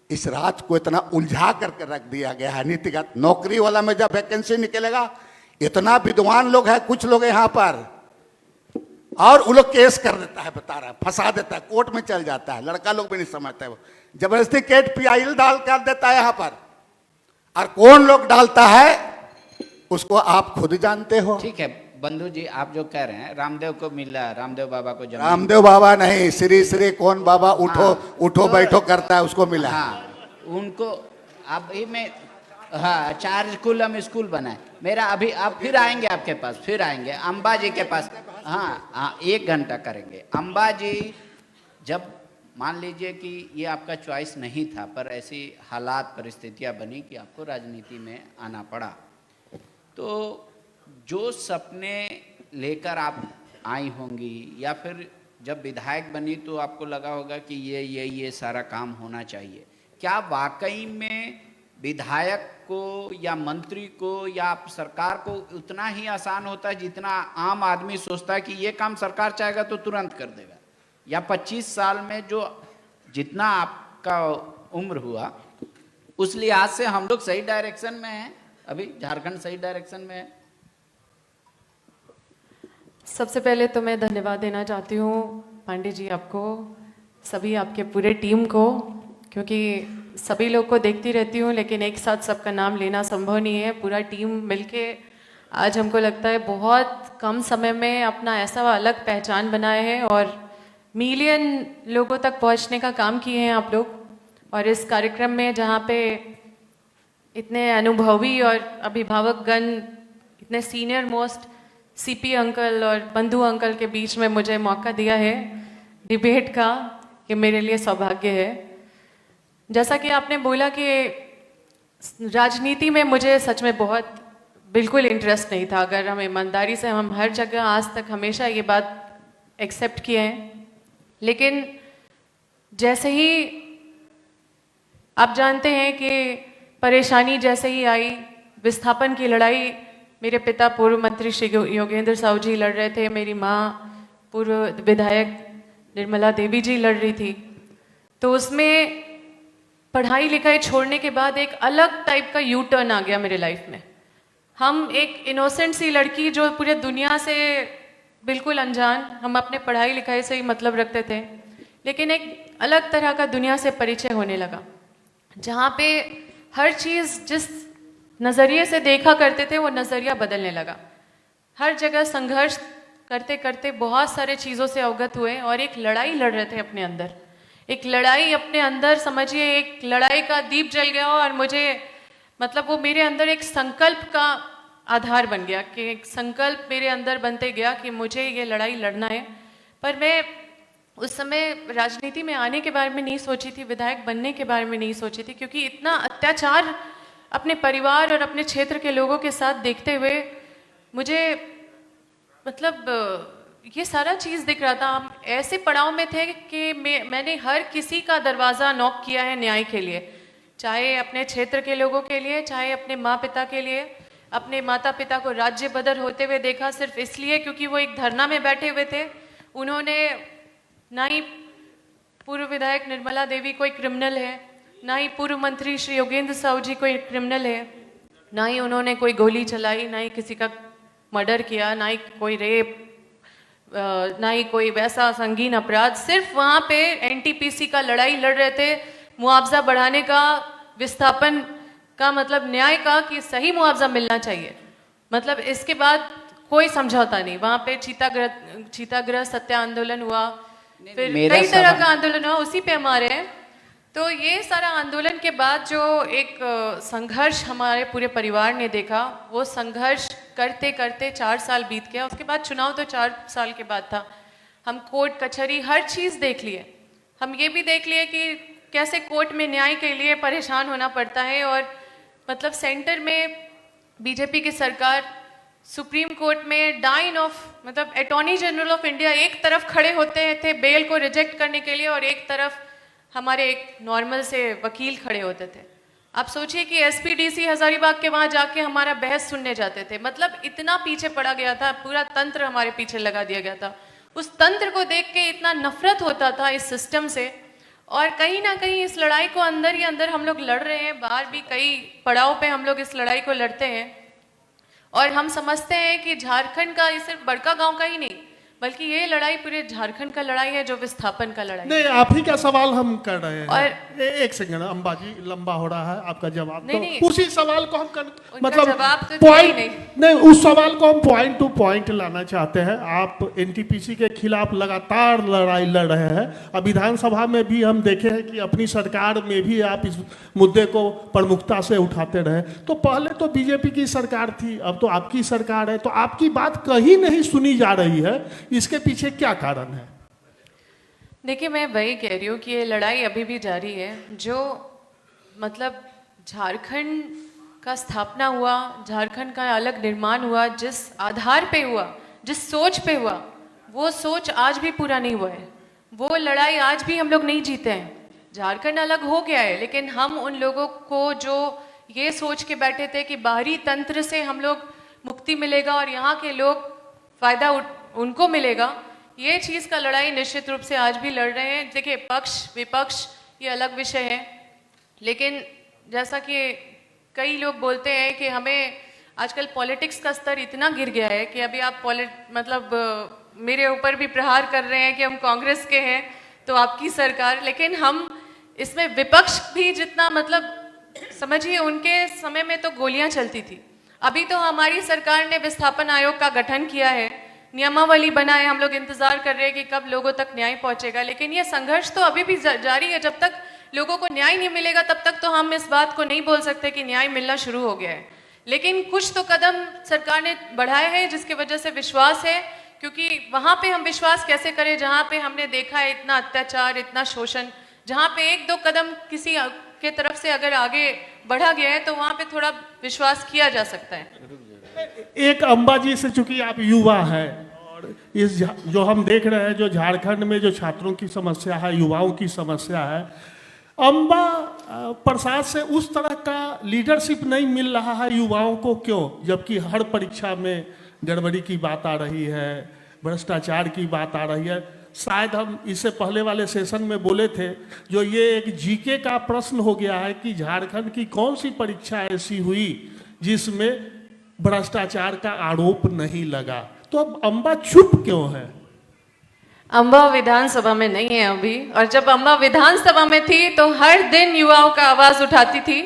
इस राज्य को इतना उलझा करके रख दिया गया है नीतिगत। नौकरी वाला में जब वैकेंसी निकलेगा, इतना विद्वान लोग हैं कुछ लोग यहाँ पर, और वो लोग केस कर देता है, बता रहा है, फंसा देता है, कोर्ट में चल जाता है, लड़का लोग भी नहीं समझता है, वो जबरदस्ती केट PIL डाल कर देता है यहाँ पर। और कौन लोग डालता है उसको आप खुद जानते हो। ठीक है, बंधु जी आप जो कह रहे हैं रामदेव को मिला, रामदेव बाबा को जमीन, रामदेव बाबा नहीं, श्री श्री कौन बाबा उठो हाँ, उठो तो- बैठो करता है, उसको मिला। हाँ उनको अभी मैं, हाँ 4 कूलम स्कूल बना है मेरा। अभी आप फिर आएंगे, आपके पास फिर आएंगे अंबाजी के पास। हाँ हाँ 1 घंटा करेंगे अंबाजी। जब मान लीजिए कि ये आपका चॉइस नहीं था, पर ऐसी हालात परिस्थितियां बनी कि आपको राजनीति में आना पड़ा, तो जो सपने लेकर आप आई होंगी या फिर जब विधायक बनी तो आपको लगा होगा कि ये सारा काम होना चाहिए, क्या वाकई में विधायक को या मंत्री को या आप सरकार को उतना ही आसान होता है जितना आम आदमी सोचता है कि ये काम सरकार चाहेगा तो तुरंत कर देगा? या 25 साल में जो जितना आपका उम्र हुआ उस लिहाज से हम लोग सही डायरेक्शन में हैं? अभी झारखंड सही डायरेक्शन में है? सबसे पहले तो मैं धन्यवाद देना चाहती हूँ पांडे जी आपको, सभी आपके पूरे टीम को, क्योंकि सभी लोग को देखती रहती हूँ लेकिन एक साथ सबका नाम लेना संभव नहीं है। पूरा टीम मिलके आज हमको लगता है बहुत कम समय में अपना ऐसा अलग पहचान बनाए है और मिलियन लोगों तक पहुँचने का काम किए हैं आप लोग। और इस कार्यक्रम में जहाँ पे इतने अनुभवी और अभिभावकगण, इतने सीनियर मोस्ट सीपी अंकल और बंधु अंकल के बीच में मुझे मौका दिया है डिबेट का, ये मेरे लिए सौभाग्य है। जैसा कि आपने बोला कि राजनीति में मुझे सच में बहुत बिल्कुल इंटरेस्ट नहीं था। अगर हम ईमानदारी से, हम हर जगह आज तक हमेशा ये बात एक्सेप्ट किए हैं, लेकिन जैसे ही आप जानते हैं कि परेशानी जैसे ही आई, विस्थापन की लड़ाई मेरे पिता पूर्व मंत्री श्री योगेंद्र साहू जी लड़ रहे थे, मेरी माँ पूर्व विधायक निर्मला देवी जी लड़ रही थी, तो उसमें पढ़ाई लिखाई छोड़ने के बाद एक अलग टाइप का यू टर्न आ गया मेरे लाइफ में। हम एक इनोसेंट सी लड़की जो पूरे दुनिया से बिल्कुल अनजान, हम अपने पढ़ाई लिखाई से ही मतलब रखते थे, लेकिन एक अलग तरह का दुनिया से परिचय होने लगा, जहाँ पे हर चीज़ जिस नज़रिए से देखा करते थे वो नज़रिया बदलने लगा। हर जगह संघर्ष करते करते बहुत सारे चीज़ों से अवगत हुए और एक लड़ाई लड़ रहे थे अपने अंदर, एक लड़ाई अपने अंदर, समझिए एक लड़ाई का दीप जल गया और मुझे मतलब वो मेरे अंदर एक संकल्प का आधार बन गया कि एक संकल्प मेरे अंदर बनते गया कि मुझे ये लड़ाई लड़ना है। पर मैं उस समय राजनीति में आने के बारे में नहीं सोची थी, विधायक बनने के बारे में नहीं सोची थी, क्योंकि इतना अत्याचार अपने परिवार और अपने क्षेत्र के लोगों के साथ देखते हुए मुझे मतलब ये सारा चीज़ दिख रहा था। हम ऐसे पड़ाव में थे कि मैंने हर किसी का दरवाज़ा नॉक किया है न्याय के लिए, चाहे अपने क्षेत्र के लोगों के लिए, चाहे अपने माँ पिता के लिए। अपने माता पिता को राज्य बदर होते हुए देखा सिर्फ इसलिए क्योंकि वो एक धरना में बैठे हुए थे। उन्होंने ना ही पूर्व विधायक निर्मला देवी कोई क्रिमिनल है, ना ही पूर्व मंत्री श्री योगेंद्र साहू जी कोई क्रिमिनल है, ना ही उन्होंने कोई गोली चलाई, ना ही किसी का मर्डर किया, ना ही कोई रेप, ना ही कोई वैसा संगीन अपराध। सिर्फ वहाँ पे एनटीपीसी का लड़ाई लड़ रहे थे, मुआवजा बढ़ाने का, विस्थापन का, मतलब न्याय का कि सही मुआवजा मिलना चाहिए। मतलब इसके बाद कोई समझौता नहीं। वहाँ पे चीतागृह सत्या आंदोलन हुआ, फिर कई तरह का आंदोलन हुआ, उसी पे हमारे हैं। तो ये सारा आंदोलन के बाद जो एक संघर्ष हमारे पूरे परिवार ने देखा, वो संघर्ष करते करते 4 साल बीत गया। उसके बाद चुनाव तो 4 साल के बाद था। हम कोर्ट कचहरी हर चीज़ देख लिए। हम ये भी देख लिए कि कैसे कोर्ट में न्याय के लिए परेशान होना पड़ता है। और मतलब सेंटर में बीजेपी की सरकार, सुप्रीम कोर्ट में डाइन ऑफ मतलब अटॉर्नी जनरल ऑफ इंडिया एक तरफ खड़े होते थे बेल को रिजेक्ट करने के लिए, और एक तरफ हमारे एक नॉर्मल से वकील खड़े होते थे। आप सोचिए कि एसपीडीसी हजारीबाग के वहाँ जाके हमारा बहस सुनने जाते थे। मतलब इतना पीछे पड़ा गया था, पूरा तंत्र हमारे पीछे लगा दिया गया था। उस तंत्र को देख के इतना नफरत होता था इस सिस्टम से। और कहीं ना कहीं इस लड़ाई को अंदर ही अंदर हम लोग लड़ रहे हैं। बाहर भी कई पड़ाव पे हम लोग इस लड़ाई को लड़ते हैं। और हम समझते हैं कि झारखंड का ये सिर्फ बड़का गांव का ही नहीं, बल्कि ये लड़ाई पूरे झारखंड का लड़ाई है, जो विस्थापन का लड़ाई है। नहीं, आप ही का सवाल हम कर रहे हैं। और एक सेकंड, अंबाजी लंबा हो रहा है आपका जवाब। नहीं, तो नहीं। उसी सवाल को हम उनका जवाब तो दिया ही पॉइंट नहीं, उस सवाल को हम पॉइंट टू पॉइंट लाना चाहते हैं। आप एनटीपीसी के खिलाफ लगातार लड़ाई लड़ रहे हैं। अब विधानसभा में भी हम देखे हैं कि अपनी सरकार में भी आप इस मुद्दे को प्रमुखता से उठाते रहे। तो पहले तो बीजेपी की सरकार थी, अब तो आपकी सरकार है, तो आपकी बात कहीं नहीं सुनी जा रही है। इसके पीछे क्या कारण है? देखिए, मैं वही कह रही हूँ कि ये लड़ाई अभी भी जारी है। जो मतलब झारखंड का स्थापना हुआ, झारखंड का अलग निर्माण हुआ, जिस आधार पे हुआ, जिस सोच पे हुआ, वो सोच आज भी पूरा नहीं हुआ है। वो लड़ाई आज भी हम लोग नहीं जीते हैं। झारखंड अलग हो गया है, लेकिन हम उन लोगों को जो ये सोच के बैठे थे कि बाहरी तंत्र से हम लोग मुक्ति मिलेगा और यहाँ के लोग फायदा उनको मिलेगा, ये चीज़ का लड़ाई निश्चित रूप से आज भी लड़ रहे हैं। देखिए, पक्ष विपक्ष ये अलग विषय है, लेकिन जैसा कि कई लोग बोलते हैं कि हमें आजकल पॉलिटिक्स का स्तर इतना गिर गया है कि अभी आप मेरे ऊपर भी प्रहार कर रहे हैं कि हम कांग्रेस के हैं तो आपकी सरकार, लेकिन हम इसमें विपक्ष भी जितना समझिए, उनके समय में तो गोलियां चलती थी। अभी तो हमारी सरकार ने विस्थापन आयोग का गठन किया है, नियमावली बनाए, हम लोग इंतजार कर रहे हैं कि कब लोगों तक न्याय पहुंचेगा। लेकिन ये संघर्ष तो अभी भी जारी है। जब तक लोगों को न्याय नहीं मिलेगा तब तक तो हम इस बात को नहीं बोल सकते कि न्याय मिलना शुरू हो गया है। लेकिन कुछ तो कदम सरकार ने बढ़ाए हैं जिसकी वजह से विश्वास है, क्योंकि वहां पे हम विश्वास कैसे करें जहां पे हमने देखा है इतना अत्याचार, इतना शोषण। जहां पे एक दो कदम किसी के तरफ से अगर आगे बढ़ा गया है तो वहां पे थोड़ा विश्वास किया जा सकता है। एक अंबाजी से, चूंकि आप युवा हैं और इस जो हम देख रहे हैं, जो झारखंड में जो छात्रों की समस्या है, युवाओं की समस्या है, अंबा प्रसाद से उस तरह का लीडरशिप नहीं मिल रहा है युवाओं को। क्यों? जबकि हर परीक्षा में गड़बड़ी की बात आ रही है, भ्रष्टाचार की बात आ रही है। शायद हम इससे पहले वाले सेशन में बोले थे, जो ये एक जीके का प्रश्न हो गया है कि झारखंड की कौन सी परीक्षा ऐसी हुई जिसमें भ्रष्टाचार का आरोप नहीं लगा। तो अब अंबा चुप क्यों है? अंबा विधानसभा में नहीं है अभी, और जब अंबा विधानसभा में थी तो हर दिन युवाओं का आवाज उठाती थी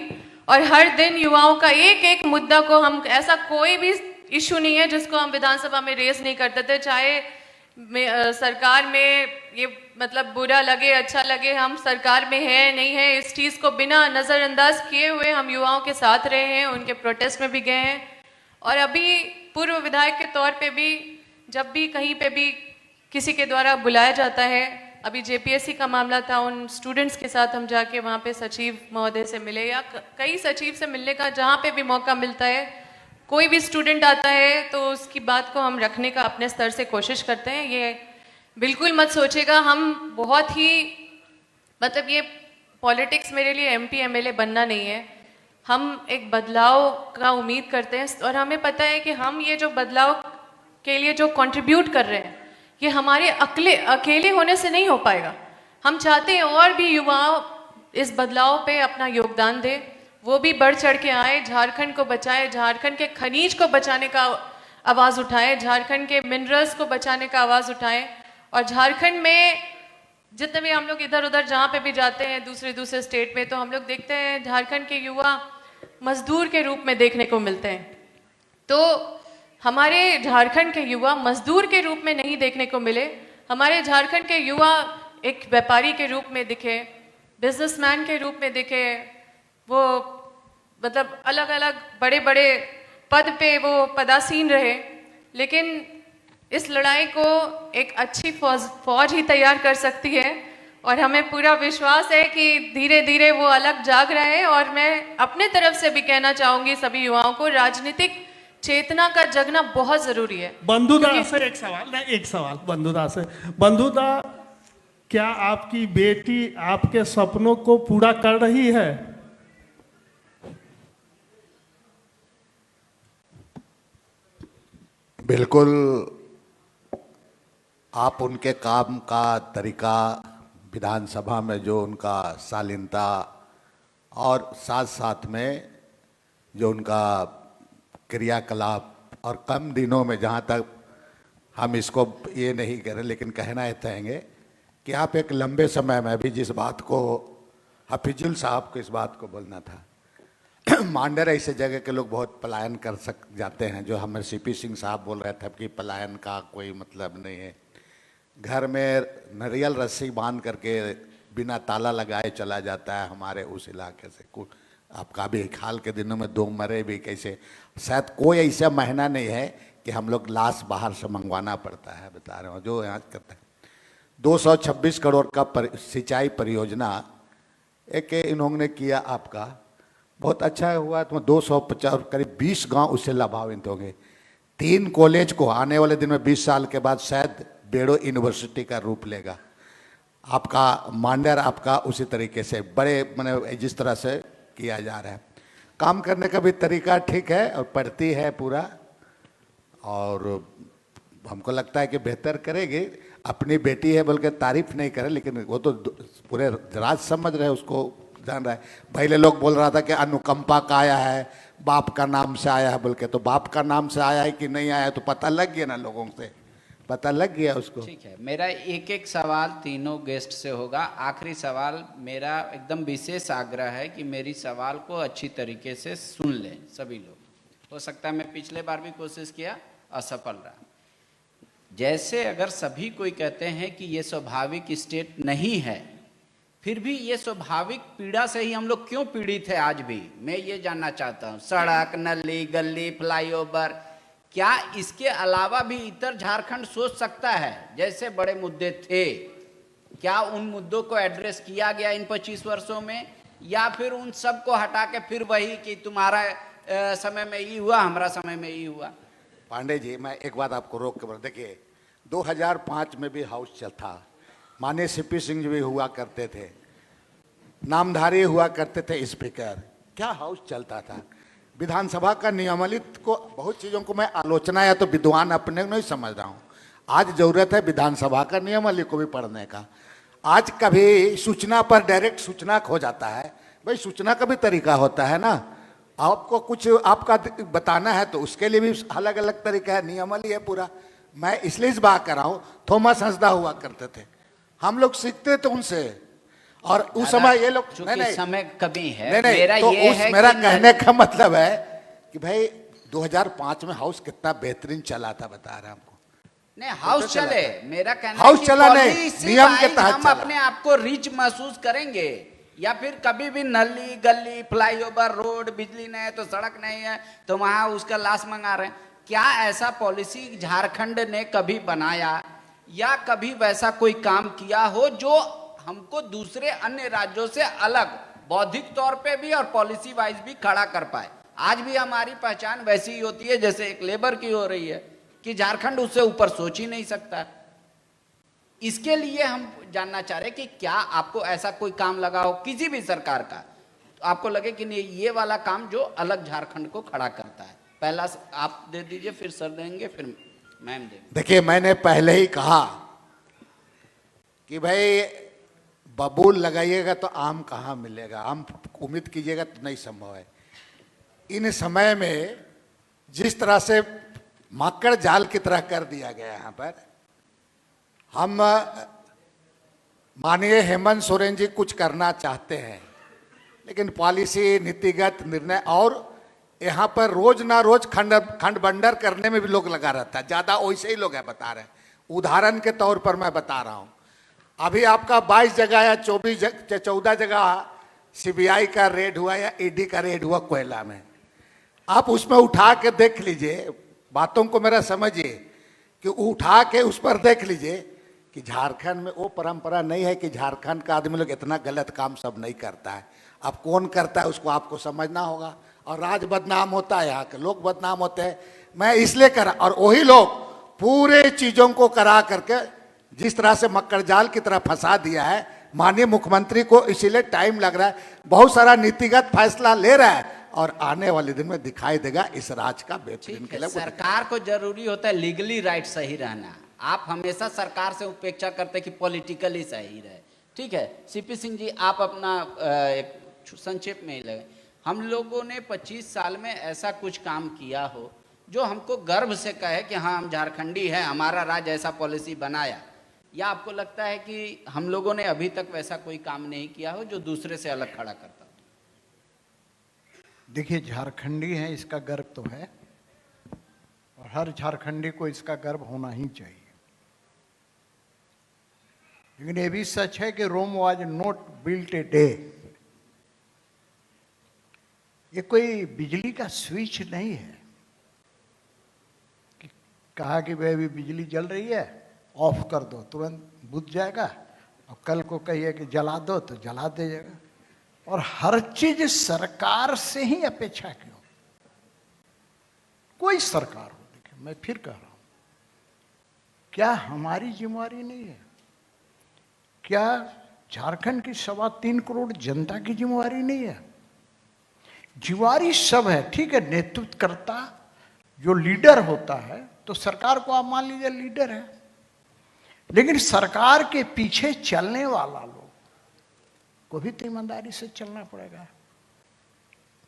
और हर दिन युवाओं का एक एक मुद्दा को हम, ऐसा कोई भी इशू नहीं है जिसको हम विधानसभा में रेस नहीं करते थे। चाहे सरकार में ये बुरा लगे अच्छा लगे, हम सरकार में है नहीं है, इस चीज़ को बिना नज़रअंदाज किए हुए हम युवाओं के साथ रहे हैं, उनके प्रोटेस्ट में भी गए हैं। और अभी पूर्व विधायक के तौर पे भी जब भी कहीं पे भी किसी के द्वारा बुलाया जाता है, अभी जेपीएससी का मामला था, उन स्टूडेंट्स के साथ हम जाके वहाँ पे सचिव महोदय से मिले या कई सचिव से मिलने का जहाँ पे भी मौका मिलता है, कोई भी स्टूडेंट आता है तो उसकी बात को हम रखने का अपने स्तर से कोशिश करते हैं। ये बिल्कुल मत सोचेगा हम बहुत ही ये पॉलिटिक्स मेरे लिए एमपी एमएलए बनना नहीं है। हम एक बदलाव का उम्मीद करते हैं और हमें पता है कि हम ये जो बदलाव के लिए जो कंट्रीब्यूट कर रहे हैं, ये हमारे अकेले होने से नहीं हो पाएगा। हम चाहते हैं और भी युवा इस बदलाव पे अपना योगदान दें, वो भी बढ़ चढ़ के आए, झारखंड को बचाए, झारखंड के खनिज को बचाने का आवाज़ उठाए, झारखंड के मिनरल्स को बचाने का आवाज़ उठाए। और झारखंड में जितने भी हम लोग इधर उधर जहाँ पे भी जाते हैं दूसरे स्टेट में, तो हम लोग देखते हैं झारखंड के युवा मजदूर के रूप में देखने को मिलते हैं। तो हमारे झारखंड के युवा मजदूर के रूप में नहीं देखने को मिले, हमारे झारखंड के युवा एक व्यापारी के रूप में दिखे, बिजनेसमैन के रूप में दिखे, वो अलग अलग बड़े बड़े पद पे वो पदासीन रहे। लेकिन इस लड़ाई को एक अच्छी फौज ही तैयार कर सकती है और हमें पूरा विश्वास है कि धीरे धीरे वो अलग जाग रहे हैं। और मैं अपने तरफ से भी कहना चाहूंगी सभी युवाओं को, राजनीतिक चेतना का जगना बहुत जरूरी है। बंधुदा से एक सवाल बंधुदा से। बंधुदा, क्या आपकी बेटी आपके सपनों को पूरा कर रही है? बिल्कुल। आप उनके काम का तरीका, विधानसभा में जो उनका शालीनता और साथ साथ में जो उनका क्रियाकलाप, और कम दिनों में जहाँ तक हम इसको ये नहीं करें, लेकिन कहना चाहेंगे कि आप एक लंबे समय में भी जिस बात को हफीजुल साहब को इस बात को बोलना था, मांडर ऐसे जगह के लोग बहुत पलायन कर जाते हैं, जो हमें सीपी सिंह साहब बोल रहे थे कि पलायन का कोई मतलब नहीं है। घर में नारियल रस्सी बांध करके बिना ताला लगाए चला जाता है हमारे उस इलाके से। आपका भी हाल के दिनों में 2 मरे भी, कैसे शायद कोई ऐसा महीना नहीं है कि हम लोग लाश बाहर से मंगवाना पड़ता है, बता रहे हो जो यहाँ करते हैं। 226 करोड़ का सिंचाई परियोजना एक इन्होंने किया, आपका बहुत अच्छा हुआ। तो 250 करीब 20 गांव उससे लाभान्वित होंगे। 3 कॉलेज को आने वाले दिन में 20 साल के बाद शायद बेड़ो यूनिवर्सिटी का रूप लेगा। आपका मांडर आपका उसी तरीके से बड़े मैंने जिस तरह से किया जा रहा है, काम करने का भी तरीका ठीक है और पढ़ती है पूरा, और हमको लगता है कि बेहतर करेगी। अपनी बेटी है बोल के तारीफ नहीं करे, लेकिन वो तो पूरे राज समझ रहे उसको, जान रहा है। पहले लोग बोल रहा था कि अनुकंपा का आया है, बाप का नाम से आया है बोल के, तो बाप का नाम से आया है कि नहीं आया तो पता लग गया ना, लोगों से पता लग गया उसको। ठीक है, मेरा एक सवाल तीनों गेस्ट से होगा। आखिरी सवाल मेरा एकदम विशेष आग्रह है कि मेरी सवाल को अच्छी तरीके से सुन लें सभी लोग। हो सकता है मैं पिछले बार भी कोशिश किया, असफल रहा। जैसे अगर सभी कोई कहते हैं कि ये स्वाभाविक स्टेट नहीं है, फिर भी ये स्वाभाविक पीड़ा से ही हम लोग क्यों पीड़ित है आज भी, मैं ये जानना चाहता हूँ। सड़क, नली, गली, फ्लाईओवर, क्या इसके अलावा भी इतर झारखंड सोच सकता है? जैसे बड़े मुद्दे थे, क्या उन मुद्दों को एड्रेस किया गया इन 25 वर्षों में, या फिर उन सब को हटा के फिर वही कि तुम्हारा समय में ये हुआ, हमारा समय में ये हुआ? पांडे जी, मैं एक बात आपको रोक के देखिए, 2005 में भी हाउस चल था, माननीय सीपी सिंह जी भी हुआ करते थे, नामधारी हुआ करते थे स्पीकर, क्या हाउस चलता था। विधानसभा का नियमावली को बहुत चीज़ों को मैं आलोचना या तो विद्वान अपने नहीं समझ रहा हूँ। आज जरूरत है विधानसभा का नियमावली को भी पढ़ने का। आज कभी सूचना पर डायरेक्ट सूचना खो जाता है, भाई सूचना का भी तरीका होता है ना, आपको कुछ आपका बताना है तो उसके लिए भी अलग अलग तरीका है, नियमावली है पूरा। मैं इसलिए इस बात कर रहा हूँ, थॉमस हंसदा हुआ करते थे, हम लोग सीखते थे उनसे, और उस समय ये लोग नहीं, समय कभी है, नहीं, मेरा तो ये उस है मेरा कि कहने का मतलब है कि भाई 2005 में हाउस कितना बेहतरीन चला था, बता रहे हैं हमको। नहीं, हाउस चले, मेरा कहना हाउस है चला नहीं, policy नियम के wise तहत हम चला। अपने आप को रिच महसूस करेंगे, या फिर कभी भी नली, गली, फ्लाईओवर, रोड, बिजली नहीं है तो सड़क नहीं है तो वहां उसका लाश मंगा रहे हैं? क्या ऐसा पॉलिसी झारखंड ने कभी बनाया या कभी वैसा कोई काम किया हो जो हमको दूसरे अन्य राज्यों से अलग बौद्धिक तौर पे भी और पॉलिसी वाइज भी खड़ा कर पाए? आज भी हमारी पहचान वैसी ही होती है जैसे एक लेबर की हो रही है कि झारखंड उससे ऊपर सोच ही नहीं सकता। इसके लिए हम जानना चाह रहे हैं कि क्या आपको ऐसा कोई काम लगा हो किसी भी सरकार का, तो आपको लगे कि नहीं ये वाला काम जो अलग झारखंड को खड़ा करता है? पहला आप दे दीजिए, फिर सर देंगे, फिर मैम देंगे। देखिए, मैंने पहले ही कहा कि भाई बबूल लगाइएगा तो आम कहाँ मिलेगा, आम उम्मीद कीजिएगा तो नहीं संभव है। इन समय में जिस तरह से माकड़ जाल की तरह कर दिया गया यहाँ पर, हम माननीय हेमंत सोरेन जी कुछ करना चाहते हैं, लेकिन पॉलिसी, नीतिगत निर्णय, और यहाँ पर रोज ना रोज खंड बंडर करने में भी लोग लगा रहता है, ज़्यादा वैसे ही लोग है, बता रहे हैं। उदाहरण के तौर पर मैं बता रहा हूँ, अभी आपका 22 जगह या 14 जगह सीबीआई का रेड हुआ या ईडी का रेड हुआ कोयला में। आप उसमें उठा के देख लीजिए, बातों को मेरा समझिए कि उठा के उस पर देख लीजिए कि झारखंड में वो परंपरा नहीं है कि झारखंड का आदमी लोग इतना गलत काम सब नहीं करता है। अब कौन करता है उसको आपको समझना होगा, और राज बदनाम होता है, यहाँ के लोग बदनाम होते हैं। मैं इसलिए करा, और वही लोग पूरे चीज़ों को करा करके जिस तरह से मक्कड़ जाल की तरह फंसा दिया है, माननीय मुख्यमंत्री को इसीलिए टाइम लग रहा है, बहुत सारा नीतिगत फैसला ले रहा है, और आने वाले दिन में दिखाई देगा इस राज का बेहतरीन के लिए। सरकार को जरूरी होता है लीगली राइट सही रहना। आप हमेशा सरकार से उपेक्षा करते कि पॉलिटिकली सही रहे। ठीक है, सीपी सिंह जी, आप अपना एक संक्षेप में ही लगे। हम लोगों ने 25 साल में ऐसा कुछ काम किया हो जो हमको गर्व से कहे कि हाँ हम झारखंडी हैं, हमारा राज्य ऐसा पॉलिसी बनाया? या आपको लगता है कि हम लोगों ने अभी तक वैसा कोई काम नहीं किया हो जो दूसरे से अलग खड़ा करता हो? देखिए, झारखंडी हैं इसका गर्व तो है, और हर झारखंडी को इसका गर्व होना ही चाहिए। लेकिन ये भी सच है कि Rome was not built a day. ये कोई बिजली का स्विच नहीं है कि कहा कि भाई अभी बिजली जल रही है, ऑफ कर दो, तुरंत बुझ जाएगा, और कल को कहिए कि जला दो तो जला दे जाएगा। और हर चीज सरकार से ही अपेक्षा क्यों? कोई सरकार हो, देखिए मैं फिर कह रहा हूं, क्या हमारी जिम्मेवारी नहीं है? क्या झारखंड की 3.25 करोड़ जनता की जिम्मेवारी नहीं है? जिम्मेवारी सब है, ठीक है। नेतृत्व करता जो लीडर होता है, तो सरकार को आप मान लीजिए लीडर है, लेकिन सरकार के पीछे चलने वाला लोग को भी तो ईमानदारी से चलना पड़ेगा।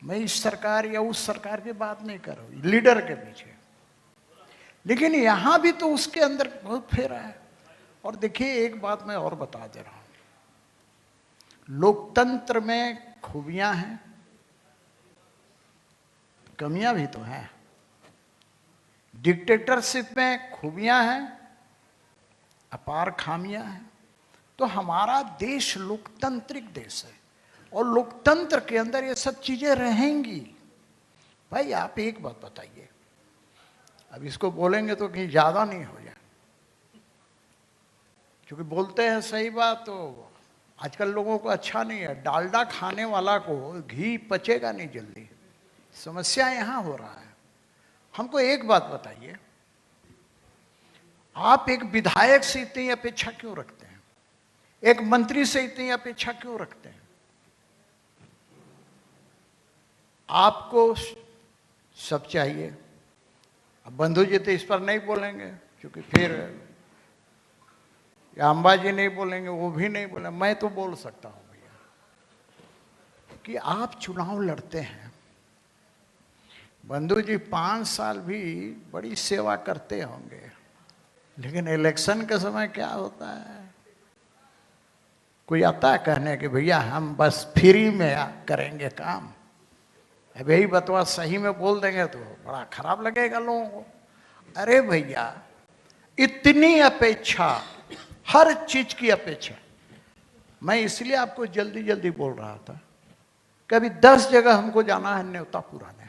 मैं इस सरकार या उस सरकार की बात नहीं कर रहा हूं, लीडर के पीछे। लेकिन यहां भी तो उसके अंदर बहुत फेरा है। और देखिए, एक बात मैं और बता दे रहा हूं, लोकतंत्र में खूबियां हैं, कमियां भी तो हैं। डिक्टेटरशिप में खूबियां हैं, अपार खामियां हैं। तो हमारा देश लोकतांत्रिक देश है, और लोकतंत्र के अंदर ये सब चीजें रहेंगी। भाई आप एक बात बताइए, अब इसको बोलेंगे तो कहीं ज्यादा नहीं हो जाए, क्योंकि बोलते हैं सही बात तो आजकल लोगों को अच्छा नहीं है। डालडा खाने वाला को घी पचेगा नहीं जल्दी। समस्या यहां हो रहा है। हमको एक बात बताइए, आप एक विधायक से इतनी अपेक्षा क्यों रखते हैं? एक मंत्री से इतनी अपेक्षा क्यों रखते हैं? आपको सब चाहिए। अब बंधु जी तो इस पर नहीं बोलेंगे, क्योंकि फिर या अंबाजी नहीं बोलेंगे, वो भी नहीं बोले, मैं तो बोल सकता हूं भैया कि आप चुनाव लड़ते हैं। बंधु जी 5 साल भी बड़ी सेवा करते होंगे, लेकिन इलेक्शन के समय क्या होता है, कोई आता है कहने कि भैया हम बस फ्री में करेंगे काम। अब यही बतवा सही में बोल देंगे तो बड़ा खराब लगेगा लोगों को। अरे भैया, इतनी अपेक्षा, हर चीज की अपेक्षा। मैं इसलिए आपको जल्दी जल्दी बोल रहा था, कभी 10 जगह हमको जाना है न्योता पुराने।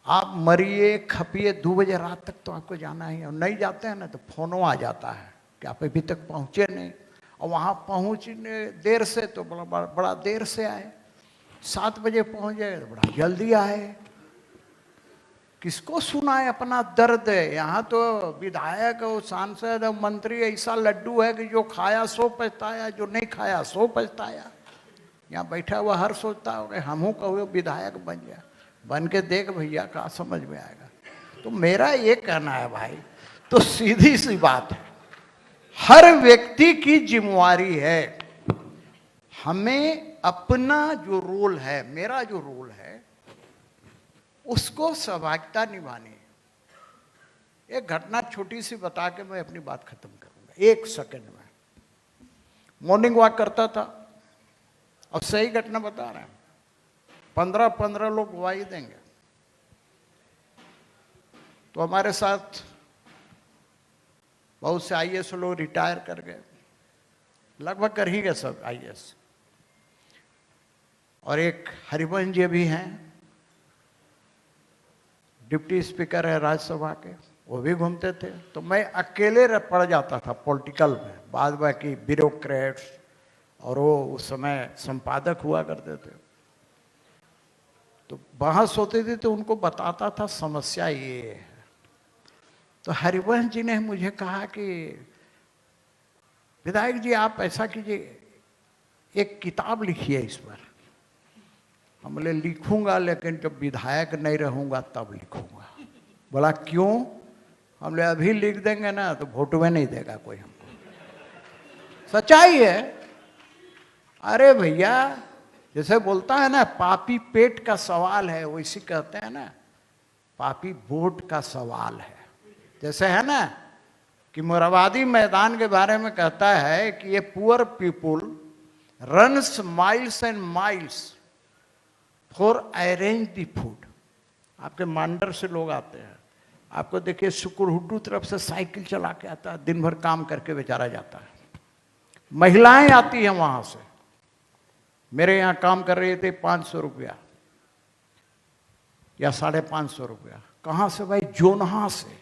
आप मरिए खपिए 2 बजे रात तक तो आपको जाना ही है, और नहीं जाते हैं ना तो फोनों आ जाता है कि आप अभी तक पहुंचे नहीं, और वहां पहुंचने देर से तो बड़ा देर से आए। 7 बजे पहुंच जाए तो बड़ा जल्दी आए। किसको सुनाए अपना दर्द? यहाँ तो विधायक और सांसद और मंत्री ऐसा लड्डू है कि जो खाया सो पछताया, जो नहीं खाया सो पछताया। यहाँ बैठा हुआ हर सोचता होगा हमहू कहो विधायक बन गया। बन के देख भैया, का समझ में आएगा। तो मेरा ये कहना है भाई, तो सीधी सी बात है, हर व्यक्ति की जिम्मेवारी है, हमें अपना जो रोल है, मेरा जो रोल है, उसको सहभागिता निभानी है। एक घटना छोटी सी बता के मैं अपनी बात खत्म करूंगा 1 सेकंड में। मॉर्निंग वॉक करता था, और सही घटना बता रहे हैं, 15 लोग गवाही देंगे। तो हमारे साथ बहुत से आईएएस लोग रिटायर कर गए, लगभग कर ही गए सब आईएएस। और एक हरिवंश जी भी हैं, डिप्टी स्पीकर है राज्यसभा के, वो भी घूमते थे। तो मैं अकेले पड़ जाता था पॉलिटिकल में, बाद बाकी ब्यूरोक्रेट्स, और वो उस समय संपादक हुआ करते थे। तो बहस होती थी तो उनको बताता था समस्या ये है। तो हरिवंश जी ने मुझे कहा कि विधायक जी आप ऐसा कीजिए, एक किताब लिखिए इस पर। हम बोले लिखूंगा, लेकिन जब विधायक नहीं रहूंगा तब लिखूंगा। बोला क्यों? हम बोले अभी लिख देंगे ना तो वोट में नहीं देगा कोई हमको। सच्चाई है। अरे भैया, जैसे बोलता है ना, पापी पेट का सवाल है, वैसे कहते हैं ना पापी वोट का सवाल है। जैसे है ना कि मोराबादी मैदान के बारे में कहता है कि ये poor people runs miles and miles for arrange the food. आपके मांडर से लोग आते हैं, आपको देखिए सुकुरहुड्डू तरफ से साइकिल चला के आता है, दिन भर काम करके बेचारा जाता है। महिलाएं आती हैं वहां से, मेरे यहाँ काम कर रहे थे, 500 रुपया या 550 रुपया। कहां से भाई? जोनहा से।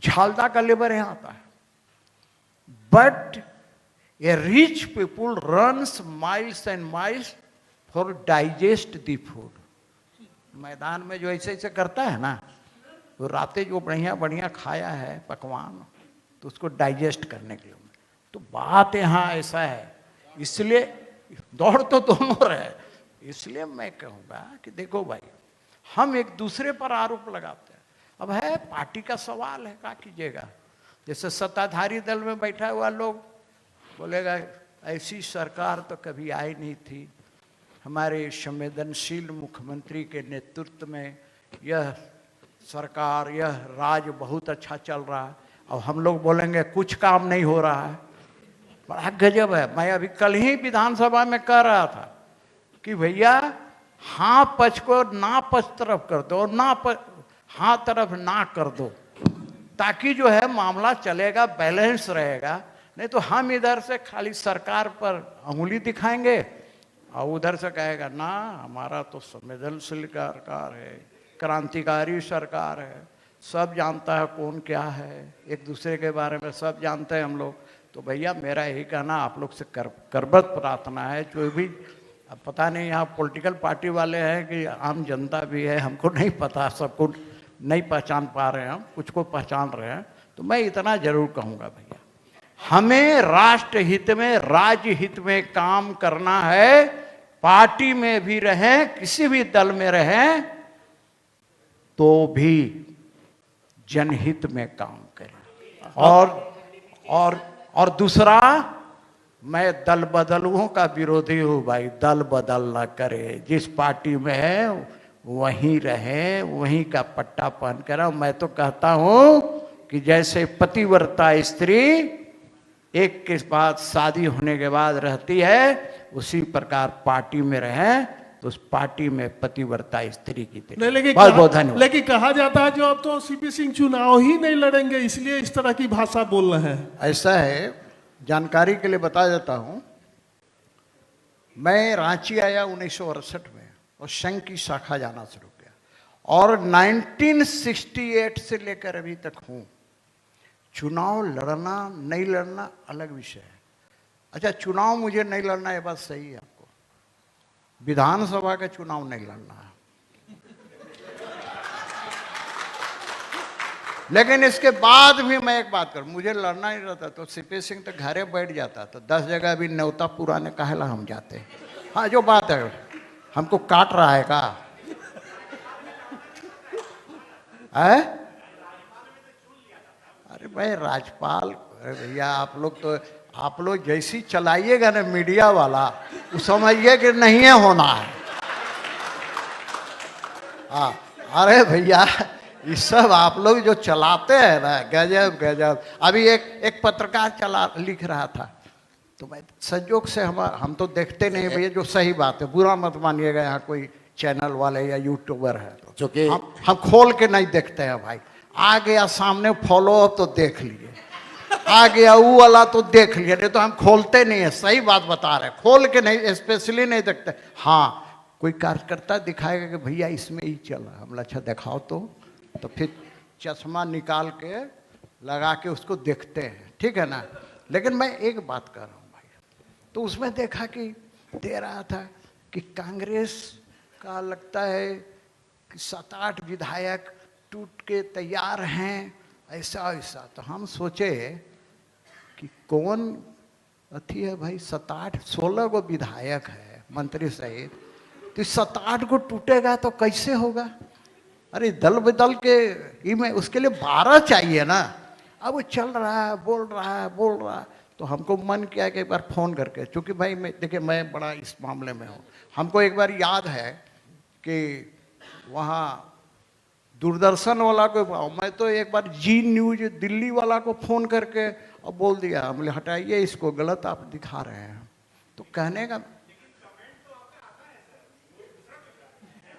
झालदा का लेबर यहां आता है। But A rich people runs miles and miles for digest the food. मैदान में जो ऐसे ऐसे करता है ना, तो रातें जो बढ़िया बढ़िया खाया है पकवान, तो उसको डाइजेस्ट करने के लिए। तो बात यहाँ ऐसा है, इसलिए दौड़ तो दोनों रहे। इसलिए मैं कहूँगा कि देखो भाई, हम एक दूसरे पर आरोप लगाते हैं। अब है पार्टी का सवाल है, क्या कीजिएगा। जैसे सत्ताधारी दल में बैठा हुआ लोग बोलेगा ऐसी सरकार तो कभी आई नहीं थी, हमारे संवेदनशील मुख्यमंत्री के नेतृत्व में यह सरकार, यह राज बहुत अच्छा चल रहा है। अब हम लोग बोलेंगे कुछ काम नहीं हो रहा है। बड़ा गजब है। मैं अभी कल ही विधानसभा में कह रहा था कि भैया हाँ पक्ष को ना पक्ष तरफ कर दो, ना हाँ तरफ ना कर दो, ताकि जो है मामला चलेगा, बैलेंस रहेगा। नहीं तो हम इधर से खाली सरकार पर अंगुली दिखाएंगे और उधर से कहेगा ना हमारा तो संवेदनशील सरकार है, क्रांतिकारी सरकार है, सब जानता है कौन क्या है, एक दूसरे के बारे में सब जानते हैं हम लोग। तो भैया मेरा यही कहना आप लोग से करबद्ध प्रार्थना है, जो भी अब पता नहीं यहाँ पॉलिटिकल पार्टी वाले हैं कि आम जनता भी है, हमको नहीं पता, सबको नहीं पहचान पा रहे हैं, हम कुछ को पहचान रहे हैं। तो मैं इतना जरूर कहूँगा भैया, हमें राष्ट्र हित में, राज्य हित में काम करना है। पार्टी में भी रहें, किसी भी दल में रहें, तो भी जनहित में काम करें। और दूसरा, मैं दल बदलुओं का विरोधी हूं भाई। दल बदल ना करे, जिस पार्टी में है वहीं रहे, वहीं का पट्टा पहन कर। मैं तो कहता हूं कि जैसे पतिव्रता स्त्री एक के बाद शादी होने के बाद रहती है, उसी प्रकार पार्टी में रहें, तो उस पार्टी में पतिव्रता स्त्री की तरह। बहुत बहुत धन्यवाद। लेकिन कहा जाता है जो अब तो सीपी सिंह चुनाव ही नहीं लड़ेंगे, इसलिए इस तरह की भाषा बोल रहे हैं। ऐसा है, जानकारी के लिए बता देता हूं, मैं रांची आया 1968 में और संघ की शाखा जाना शुरू किया, और 1968 से लेकर अभी तक हूं। चुनाव लड़ना नहीं लड़ना अलग विषय है। अच्छा, चुनाव मुझे नहीं लड़ना, ये बात सही है आपको, विधानसभा का चुनाव नहीं लड़ना है। लेकिन इसके बाद भी मैं एक बात करूं, मुझे लड़ना ही रहता तो सीपी सिंह तो घरे बैठ जाता, तो 10 जगह भी न्योता पुराने काहेला हम जाते। हाँ, जो बात है, हमको काट रहा है का है? अरे भाई राजपाल, अरे भैया आप लोग जैसी चलाइएगा ना मीडिया वाला, वो समझिए कि नहीं है होना है। हाँ, अरे भैया ये सब आप लोग जो चलाते हैं ना, गजब गजब। अभी एक पत्रकार लिख रहा था, तो भाई संजोग से हम तो देखते नहीं भैया, जो सही बात है, बुरा मत मानिएगा, यहाँ कोई चैनल वाले या यूट्यूबर है तो हम खोल के नहीं देखते हैं भाई। आ गया सामने फॉलो अप तो देख लिए, आ गया वो वाला तो देख लिया, नहीं तो हम खोलते नहीं है। सही बात बता रहे, खोल के नहीं, स्पेशली नहीं देखते। हाँ, कोई कार्यकर्ता दिखाएगा कि भैया इसमें ही चला, हम अच्छा दिखाओ तो फिर चश्मा निकाल के लगा के उसको देखते हैं, ठीक है ना। लेकिन मैं एक बात कर रहा हूँ भाई, तो उसमें देखा कि दे रहा था कि कांग्रेस का लगता है कि 7-8 विधायक टूट के तैयार हैं, ऐसा ऐसा। तो हम सोचे कि कौन अथी है भाई, 7-8-16 गो विधायक है मंत्री सहित, तो 7-8 को टूटेगा तो कैसे होगा। अरे दल बदल के में उसके लिए 12 चाहिए ना। अब वो चल रहा है, बोल रहा है, तो तो हमको मन किया कि एक बार फ़ोन करके, चूँकि भाई देखिए मैं बड़ा इस मामले में हूँ, हमको एक बार याद है कि वहाँ दूरदर्शन वाला को, मैं तो एक बार जी न्यूज दिल्ली वाला को फ़ोन करके और बोल दिया, बोले हटाइए इसको, गलत आप दिखा रहे हैं। तो कहने का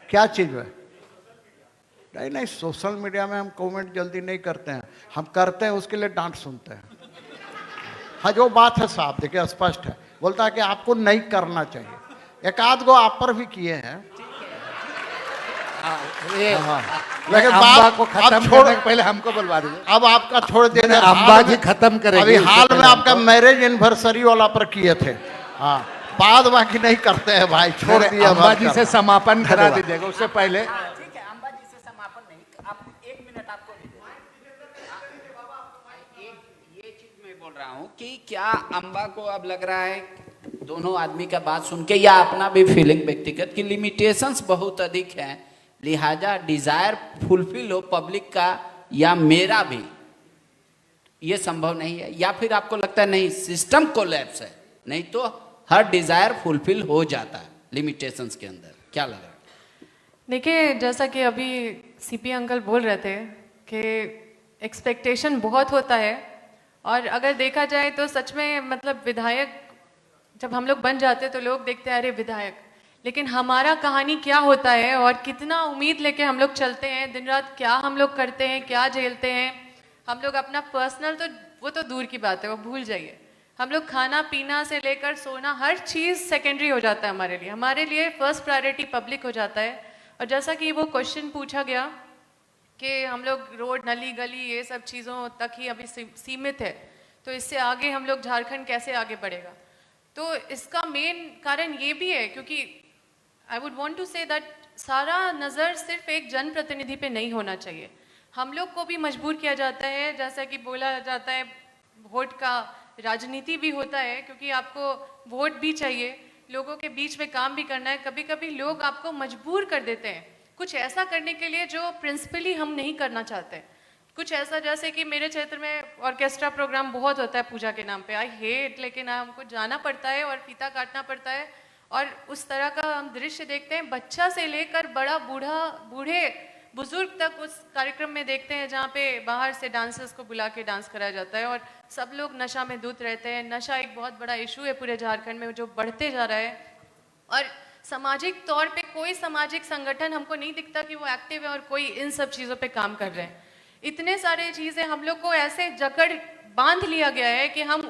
क्या चीज़ है? नहीं नहीं, सोशल मीडिया में हम कमेंट जल्दी नहीं करते हैं, हम करते हैं उसके लिए डांट सुनते हैं। हाँ, जो बात है साहब देखिए स्पष्ट है, बोलता है कि आपको नहीं करना चाहिए। एक आध गो आप पर भी किए हैं, लेकिन अम्बा को खत्म करने के पहले हमको बुलवा दीजिए। अब आपका छोड़ देंगे, अम्बा जी खत्म करेंगे। अभी हाल में आपका मैरिज एनिवर्सरी वाला पर किए थे, हाँ, बाद बाकी नहीं करते हैं भाई, छोड़ दिया। अम्बा जी से समापन करा दीजिएगा, उससे पहले ठीक है, अम्बा जी से समापन नहीं, आप 1 मिनट आपको ये चीज मैं बोल रहा हूँ कि क्या अम्बा को अब लग रहा है दोनों आदमी का बात सुन के, या अपना भी फीलिंग व्यक्तिगत, कि लिमिटेशंस बहुत अधिक है, लिहाजा डिजायर फुलफिल हो पब्लिक का या मेरा भी, ये संभव नहीं है? या फिर आपको लगता है नहीं, सिस्टम कोलैप्स है, नहीं तो हर डिजायर फुलफिल हो जाता है लिमिटेशंस के अंदर? क्या लग रहा है? देखिए, जैसा कि अभी सीपी अंकल बोल रहे थे कि एक्सपेक्टेशन बहुत होता है, और अगर देखा जाए तो सच में मतलब विधायक जब हम लोग बन जाते हैं तो लोग देखते हैं अरे विधायक, लेकिन हमारा कहानी क्या होता है और कितना उम्मीद लेके हम लोग चलते हैं, दिन रात क्या हम लोग करते हैं, क्या झेलते हैं हम लोग। अपना पर्सनल तो वो तो दूर की बात है, वो भूल जाइए। हम लोग खाना पीना से लेकर सोना, हर चीज़ सेकेंडरी हो जाता है हमारे लिए। हमारे लिए फर्स्ट प्रायोरिटी पब्लिक हो जाता है। और जैसा कि वो क्वेश्चन पूछा गया कि हम लोग रोड, नली गली, ये सब चीज़ों तक ही अभी सीमित है, तो इससे आगे हम लोग झारखंड कैसे आगे बढ़ेगा? तो इसका मेन कारण ये भी है क्योंकि I would want to say that सारा नज़र सिर्फ एक जनप्रतिनिधि पे नहीं होना चाहिए। हम लोग को भी मजबूर किया जाता है, जैसा कि बोला जाता है वोट का राजनीति भी होता है, क्योंकि आपको वोट भी चाहिए, लोगों के बीच में काम भी करना है। कभी कभी लोग आपको मजबूर कर देते हैं कुछ ऐसा करने के लिए जो प्रिंसिपली हम नहीं करना चाहते। कुछ ऐसा, जैसे कि मेरे क्षेत्र में ऑर्केस्ट्रा प्रोग्राम बहुत होता है पूजा के नाम पे, आई हेट, लेकिन हमको जाना पड़ता है और फीता काटना पड़ता है, और उस तरह का हम दृश्य देखते हैं, बच्चा से लेकर बड़ा बूढ़े बुजुर्ग तक उस कार्यक्रम में देखते हैं, जहाँ पे बाहर से डांसर्स को बुला के डांस कराया जाता है और सब लोग नशा में धुत रहते हैं। नशा एक बहुत बड़ा इशू है पूरे झारखंड में जो बढ़ते जा रहा है, और सामाजिक तौर पे कोई सामाजिक संगठन हमको नहीं दिखता कि वो एक्टिव है और कोई इन सब चीज़ों पे काम कर रहे हैं। इतने सारे चीज़ें हम लोग को ऐसे जकड़ बांध लिया गया है कि हम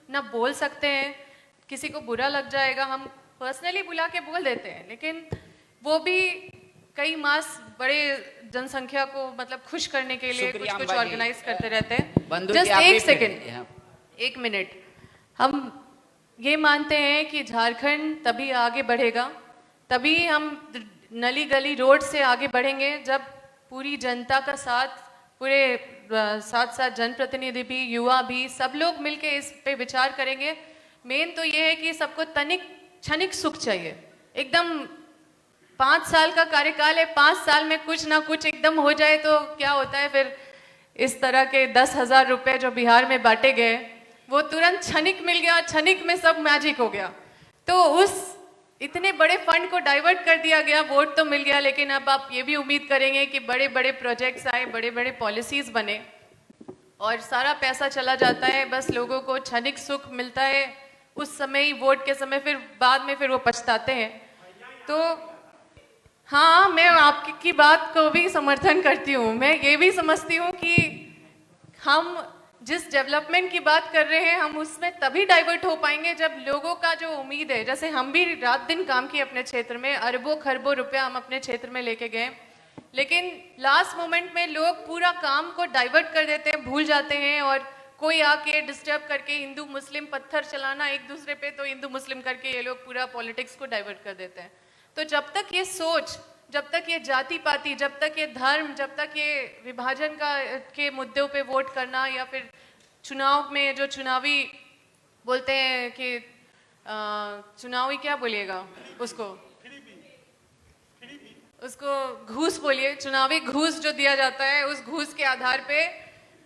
ना बोल सकते हैं, किसी को बुरा लग जाएगा, हम पर्सनली बुला के बोल देते हैं, लेकिन वो भी कई मास बड़े जनसंख्या को मतलब खुश करने के लिए कुछ ऑर्गेनाइज करते रहते हैं। जस्ट एक सेकेंड, 1 मिनट, हम ये मानते हैं कि झारखंड तभी आगे बढ़ेगा, तभी हम नली गली रोड से आगे बढ़ेंगे जब पूरी जनता का साथ, पूरे साथ जनप्रतिनिधि भी, युवा भी, सब लोग मिलके इस पे विचार करेंगे। मेन तो ये है कि सबको क्षणिक सुख चाहिए। एकदम 5 साल का कार्यकाल है, 5 साल में कुछ ना कुछ एकदम हो जाए तो क्या होता है फिर? इस तरह के 10,000 रुपए जो बिहार में बांटे गए वो तुरंत क्षणिक मिल गया, क्षणिक में सब मैजिक हो गया। तो उस इतने बड़े फंड को डाइवर्ट कर दिया गया, वोट तो मिल गया, लेकिन अब आप ये भी उम्मीद करेंगे कि बड़े बड़े प्रोजेक्ट्स आए, बड़े बड़े पॉलिसीज बने, और सारा पैसा चला जाता है, बस लोगों को क्षणिक सुख मिलता है उस समय ही, वोट के समय, फिर बाद में फिर वो पछताते हैं। तो हाँ, मैं आपकी बात को भी समर्थन करती हूँ। मैं ये भी समझती हूँ कि हम जिस डेवलपमेंट की बात कर रहे हैं, हम उसमें तभी डाइवर्ट हो पाएंगे जब लोगों का जो उम्मीद है, जैसे हम भी रात दिन काम किए अपने क्षेत्र में, अरबों खरबों रुपया हम अपने क्षेत्र में लेके गए, लेकिन लास्ट मोमेंट में लोग पूरा काम को डाइवर्ट कर देते हैं, भूल जाते हैं, और कोई आके डिस्टर्ब करके हिंदू मुस्लिम पत्थर चलाना एक दूसरे पे, तो हिंदू मुस्लिम करके ये लोग पूरा पॉलिटिक्स को डाइवर्ट कर देते हैं। तो जब तक ये सोच, जब तक ये जाति पाति, जब तक ये धर्म, जब तक ये विभाजन के मुद्दों पे वोट करना, या फिर चुनाव में जो चुनावी बोलते हैं कि चुनावी क्या बोलिएगा उसको घूस बोलिए, चुनावी घूस जो दिया जाता है, उस घूस के आधार पे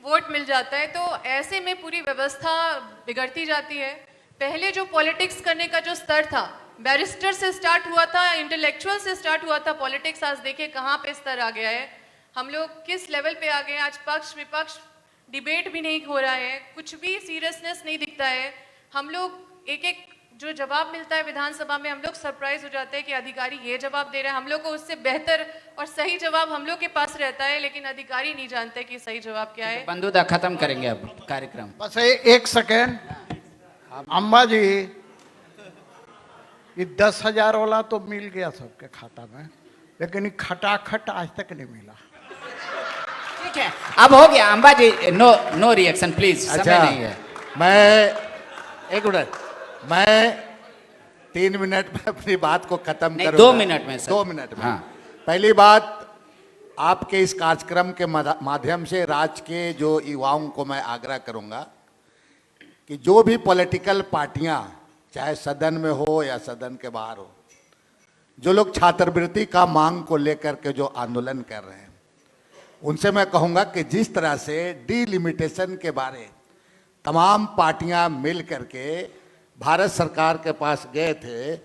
वोट मिल जाता है, तो ऐसे में पूरी व्यवस्था बिगड़ती जाती है। पहले जो पॉलिटिक्स करने का जो स्तर था, बैरिस्टर से स्टार्ट हुआ था, इंटेलेक्चुअल से स्टार्ट हुआ था पॉलिटिक्स, आज देखिए कहाँ पे स्तर आ गया है, हम लोग किस लेवल पे आ गए हैं। आज पक्ष विपक्ष डिबेट भी नहीं हो रहा है, कुछ भी सीरियसनेस नहीं दिखता है। हम लोग एक एक जो जवाब मिलता है विधानसभा में, हम लोग सरप्राइज हो जाते हैं कि अधिकारी ये जवाब दे रहे हैं, हम लोग को उससे बेहतर और सही जवाब हम लोग के पास रहता है, लेकिन अधिकारी नहीं जानते कि सही जवाब क्या है। बंधुदा खत्म करेंगे अब कार्यक्रम। बस एक सेकेंड, अम्बा जी, ये 10,000 वाला तो मिल गया सबके खाता में, लेकिन ये खटाखट आज तक नहीं मिला। ठीक है, अब हो गया Amba ji, no reaction please. अच्छा, नहीं है। मैं एक मिनट, मैं 3 मिनट में अपनी बात को खत्म नहीं, करूंगा। 2 मिनट में सर। 2 मिनट में। हाँ। पहली बात, आपके इस कार्यक्रम के माध्यम से राज्य के जो युवाओं को मैं आग्रह करूंगा कि जो भी पॉलिटिकल पार्टियां, चाहे सदन में हो या सदन के बाहर हो, जो लोग छात्रवृत्ति का मांग को लेकर के जो आंदोलन कर रहे हैं, उनसे मैं कहूंगा कि जिस तरह से डिलिमिटेशन के बारे तमाम पार्टियां मिल करके भारत सरकार के पास गए थे,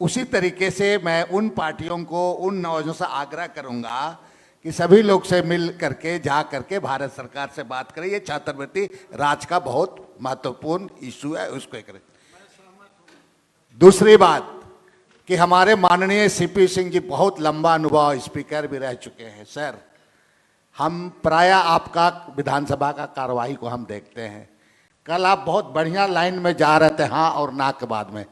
उसी तरीके से मैं उन पार्टियों को, उन नौजवानों से आग्रह करूंगा कि सभी लोग से मिल करके जा करके भारत सरकार से बात करें। ये छात्रवृत्ति राज्य का बहुत महत्वपूर्ण इशू है, उसको करें। दूसरी बात कि हमारे माननीय सीपी सिंह जी बहुत लंबा अनुभव स्पीकर भी रह चुके हैं। सर, हम प्रायः आपका विधानसभा का कार्यवाही को हम देखते हैं। कल आप बहुत बढ़िया लाइन में जा रहे थे हाँ और ना के बाद में,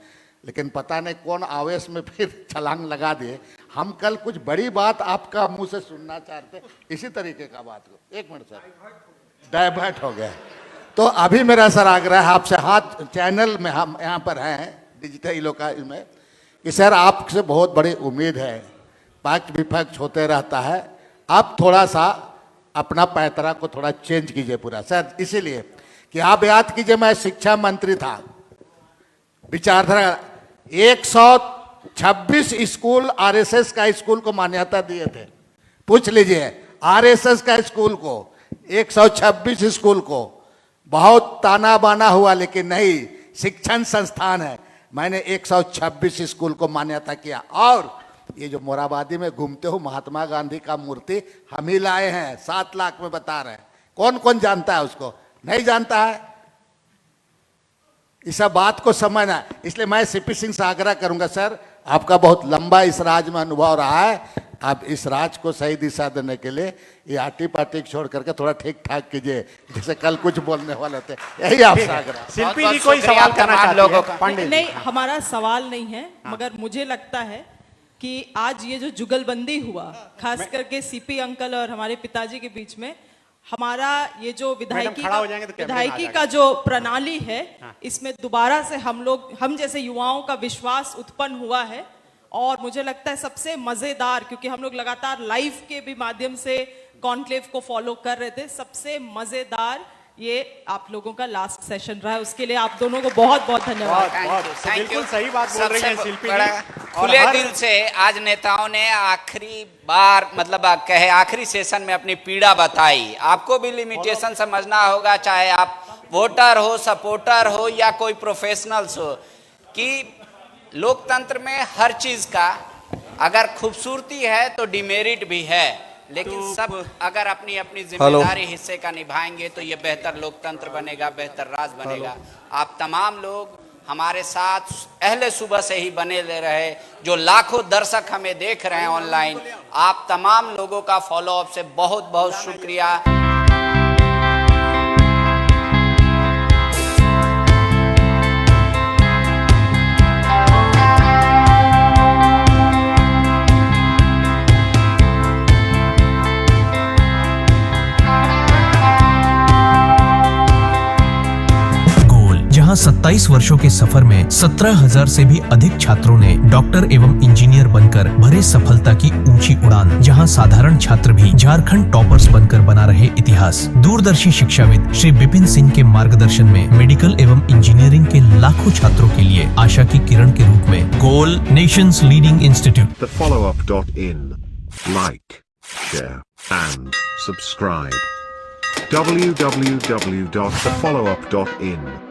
लेकिन पता नहीं कौन आवेश में फिर छलांग लगा दिए। हम कल कुछ बड़ी बात आपका मुंह से सुनना चाहते, इसी तरीके का बात को। एक मिनट सर, डाइवर्ट हो गया। तो अभी मेरा सर आग्रह है आपसे, हाथ चैनल में हम यहाँ पर हैं डिजिटल लोका में, कि सर आपसे बहुत बड़ी उम्मीद है, पक्ष विपक्ष होते रहता है, आप थोड़ा सा अपना पैतरा को थोड़ा चेंज कीजिए पूरा सर। इसीलिए कि आप याद कीजिए, मैं शिक्षा मंत्री था, विचारधारा 126 स्कूल आरएसएस का स्कूल को मान्यता दिए थे। पूछ लीजिए, आरएसएस का स्कूल को, 126 स्कूल को बहुत ताना बाना हुआ, लेकिन नहीं, शिक्षण संस्थान है, मैंने 126 स्कूल को मान्यता किया। और ये जो मोराबादी में घूमते हो महात्मा गांधी का मूर्ति हम ही लाए हैं, 7 लाख में बता रहे हैं। कौन कौन जानता है उसको? नहीं जानता है। इस बात को समझना, इसलिए मैं सीपी सिंह से आग्रह करूंगा, सर आपका बहुत लंबा इस राज्य में अनुभव रहा है, आप इस राज्य को सही दिशा देने के लिए ये आटी पाटी छोड़ करके थोड़ा ठीक ठाक कीजिए, जैसे कल कुछ बोलने वाले थे। यही आपसे आग्रह। शिल्पी जी कोई सवाल करना चाहते हैं? पंडित नहीं, हमारा सवाल नहीं है, मगर मुझे लगता है कि आज ये जो जुगलबंदी हुआ, खास करके सीपी अंकल और हमारे पिताजी के बीच में, हमारा ये जो विधायकी का जो प्रणाली है, इसमें दोबारा से हम जैसे युवाओं का विश्वास उत्पन्न हुआ है। और मुझे लगता है सबसे मजेदार, क्योंकि हम लोग लगातार लाइव के भी माध्यम से कॉन्क्लेव को फॉलो कर रहे थे, सबसे मजेदार ये आप लोगों का लास्ट सेशन रहा है, उसके लिए आप दोनों को बहुत बहुत धन्यवाद। बिल्कुल सही बात बोल रही है शिल्पी जी। खुले दिल से आज नेताओं ने आखिरी बार, मतलब कहे आखिरी सेशन में अपनी पीड़ा बताई। आपको भी लिमिटेशन समझना होगा, चाहे आप वोटर हो, सपोर्टर हो या कोई प्रोफेशनल्स हो, कि लोकतंत्र में हर चीज का अगर खूबसूरती है तो डिमेरिट भी है, लेकिन सब अगर अपनी अपनी जिम्मेदारी हिस्से का निभाएंगे तो ये बेहतर लोकतंत्र बनेगा, बेहतर राज बनेगा। आप तमाम लोग हमारे साथ पहले सुबह से ही बने ले रहे, जो लाखों दर्शक हमें देख रहे हैं ऑनलाइन, आप तमाम लोगों का फॉलोअप से बहुत बहुत शुक्रिया। जहां 27 वर्षों के सफर में 17,000 से भी अधिक छात्रों ने डॉक्टर एवं इंजीनियर बनकर भरे सफलता की ऊंची उड़ान, जहां साधारण छात्र भी झारखंड टॉपर्स बनकर बना रहे इतिहास। दूरदर्शी शिक्षाविद श्री विपिन सिंह के मार्गदर्शन में मेडिकल एवं इंजीनियरिंग के लाखों छात्रों के लिए आशा की किरण के रूप में गोल, nation's leading institute. The followup.in. Like, share and subscribe. www.thefollowup.in